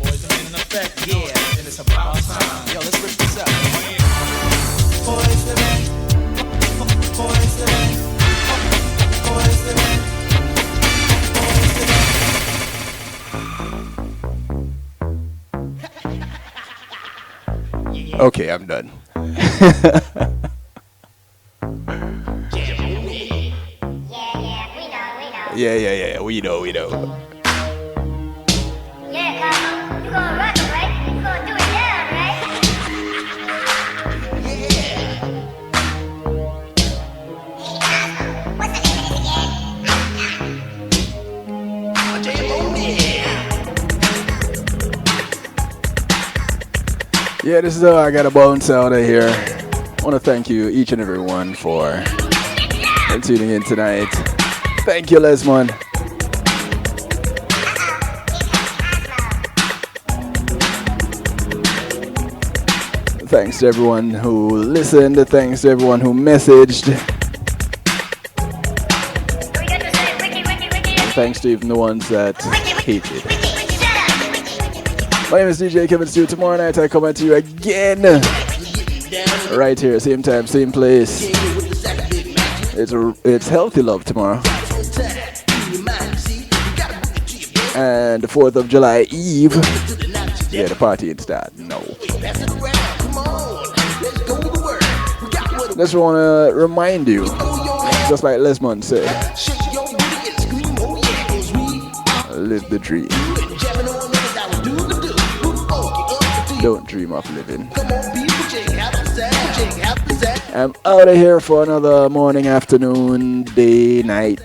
boys, I'm in effect. Yeah, and it's about time. Yo, let's rip this up. Boys to men, boys to men, boys to men. okay, I'm done. Yeah, we know. Yeah, come, you gonna rock it, right? You gonna do it down, right? What's the name of this again? Yeah, this is how I gotta bounce out of here. I want to thank you, each and every one, for tuning in tonight. Thank you, Lesmond. Thanks to everyone who listened. Thanks to everyone who messaged. And thanks to even the ones that hated. My name is DJ Kevin Stew. Tomorrow night I come at you again. Right here, same time, same place. It's Healthy Love tomorrow. And the 4th of July Eve. Yeah, the party ain't start. No. Just want to remind you, just like Lesmond said, live the dream. Don't dream of living. I'm out of here for another morning, afternoon, day, night,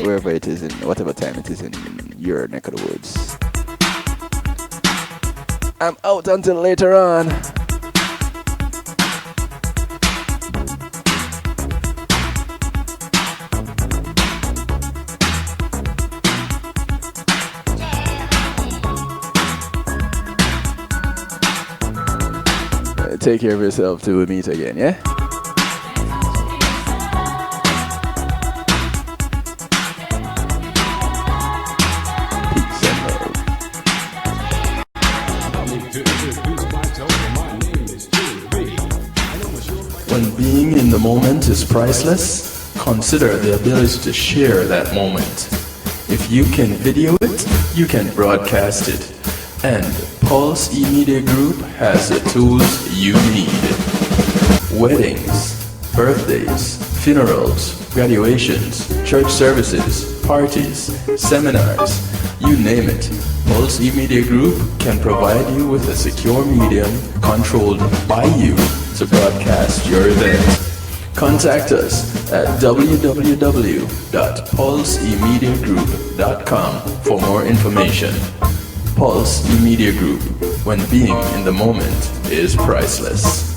wherever it is, in whatever time it is in your neck of the woods. I'm out until later on. Take care of yourself till we meet again, yeah? Peace and love. When being in the moment is priceless, consider the ability to share that moment. If you can video it, you can broadcast it. And Pulse E-Media Group has the tools you need. Weddings, birthdays, funerals, graduations, church services, parties, seminars, you name it. Pulse E-Media Group can provide you with a secure medium controlled by you to broadcast your event. Contact us at www.pulsemediagroup.com for more information. Pulse E-Media Group, when being in the moment is priceless.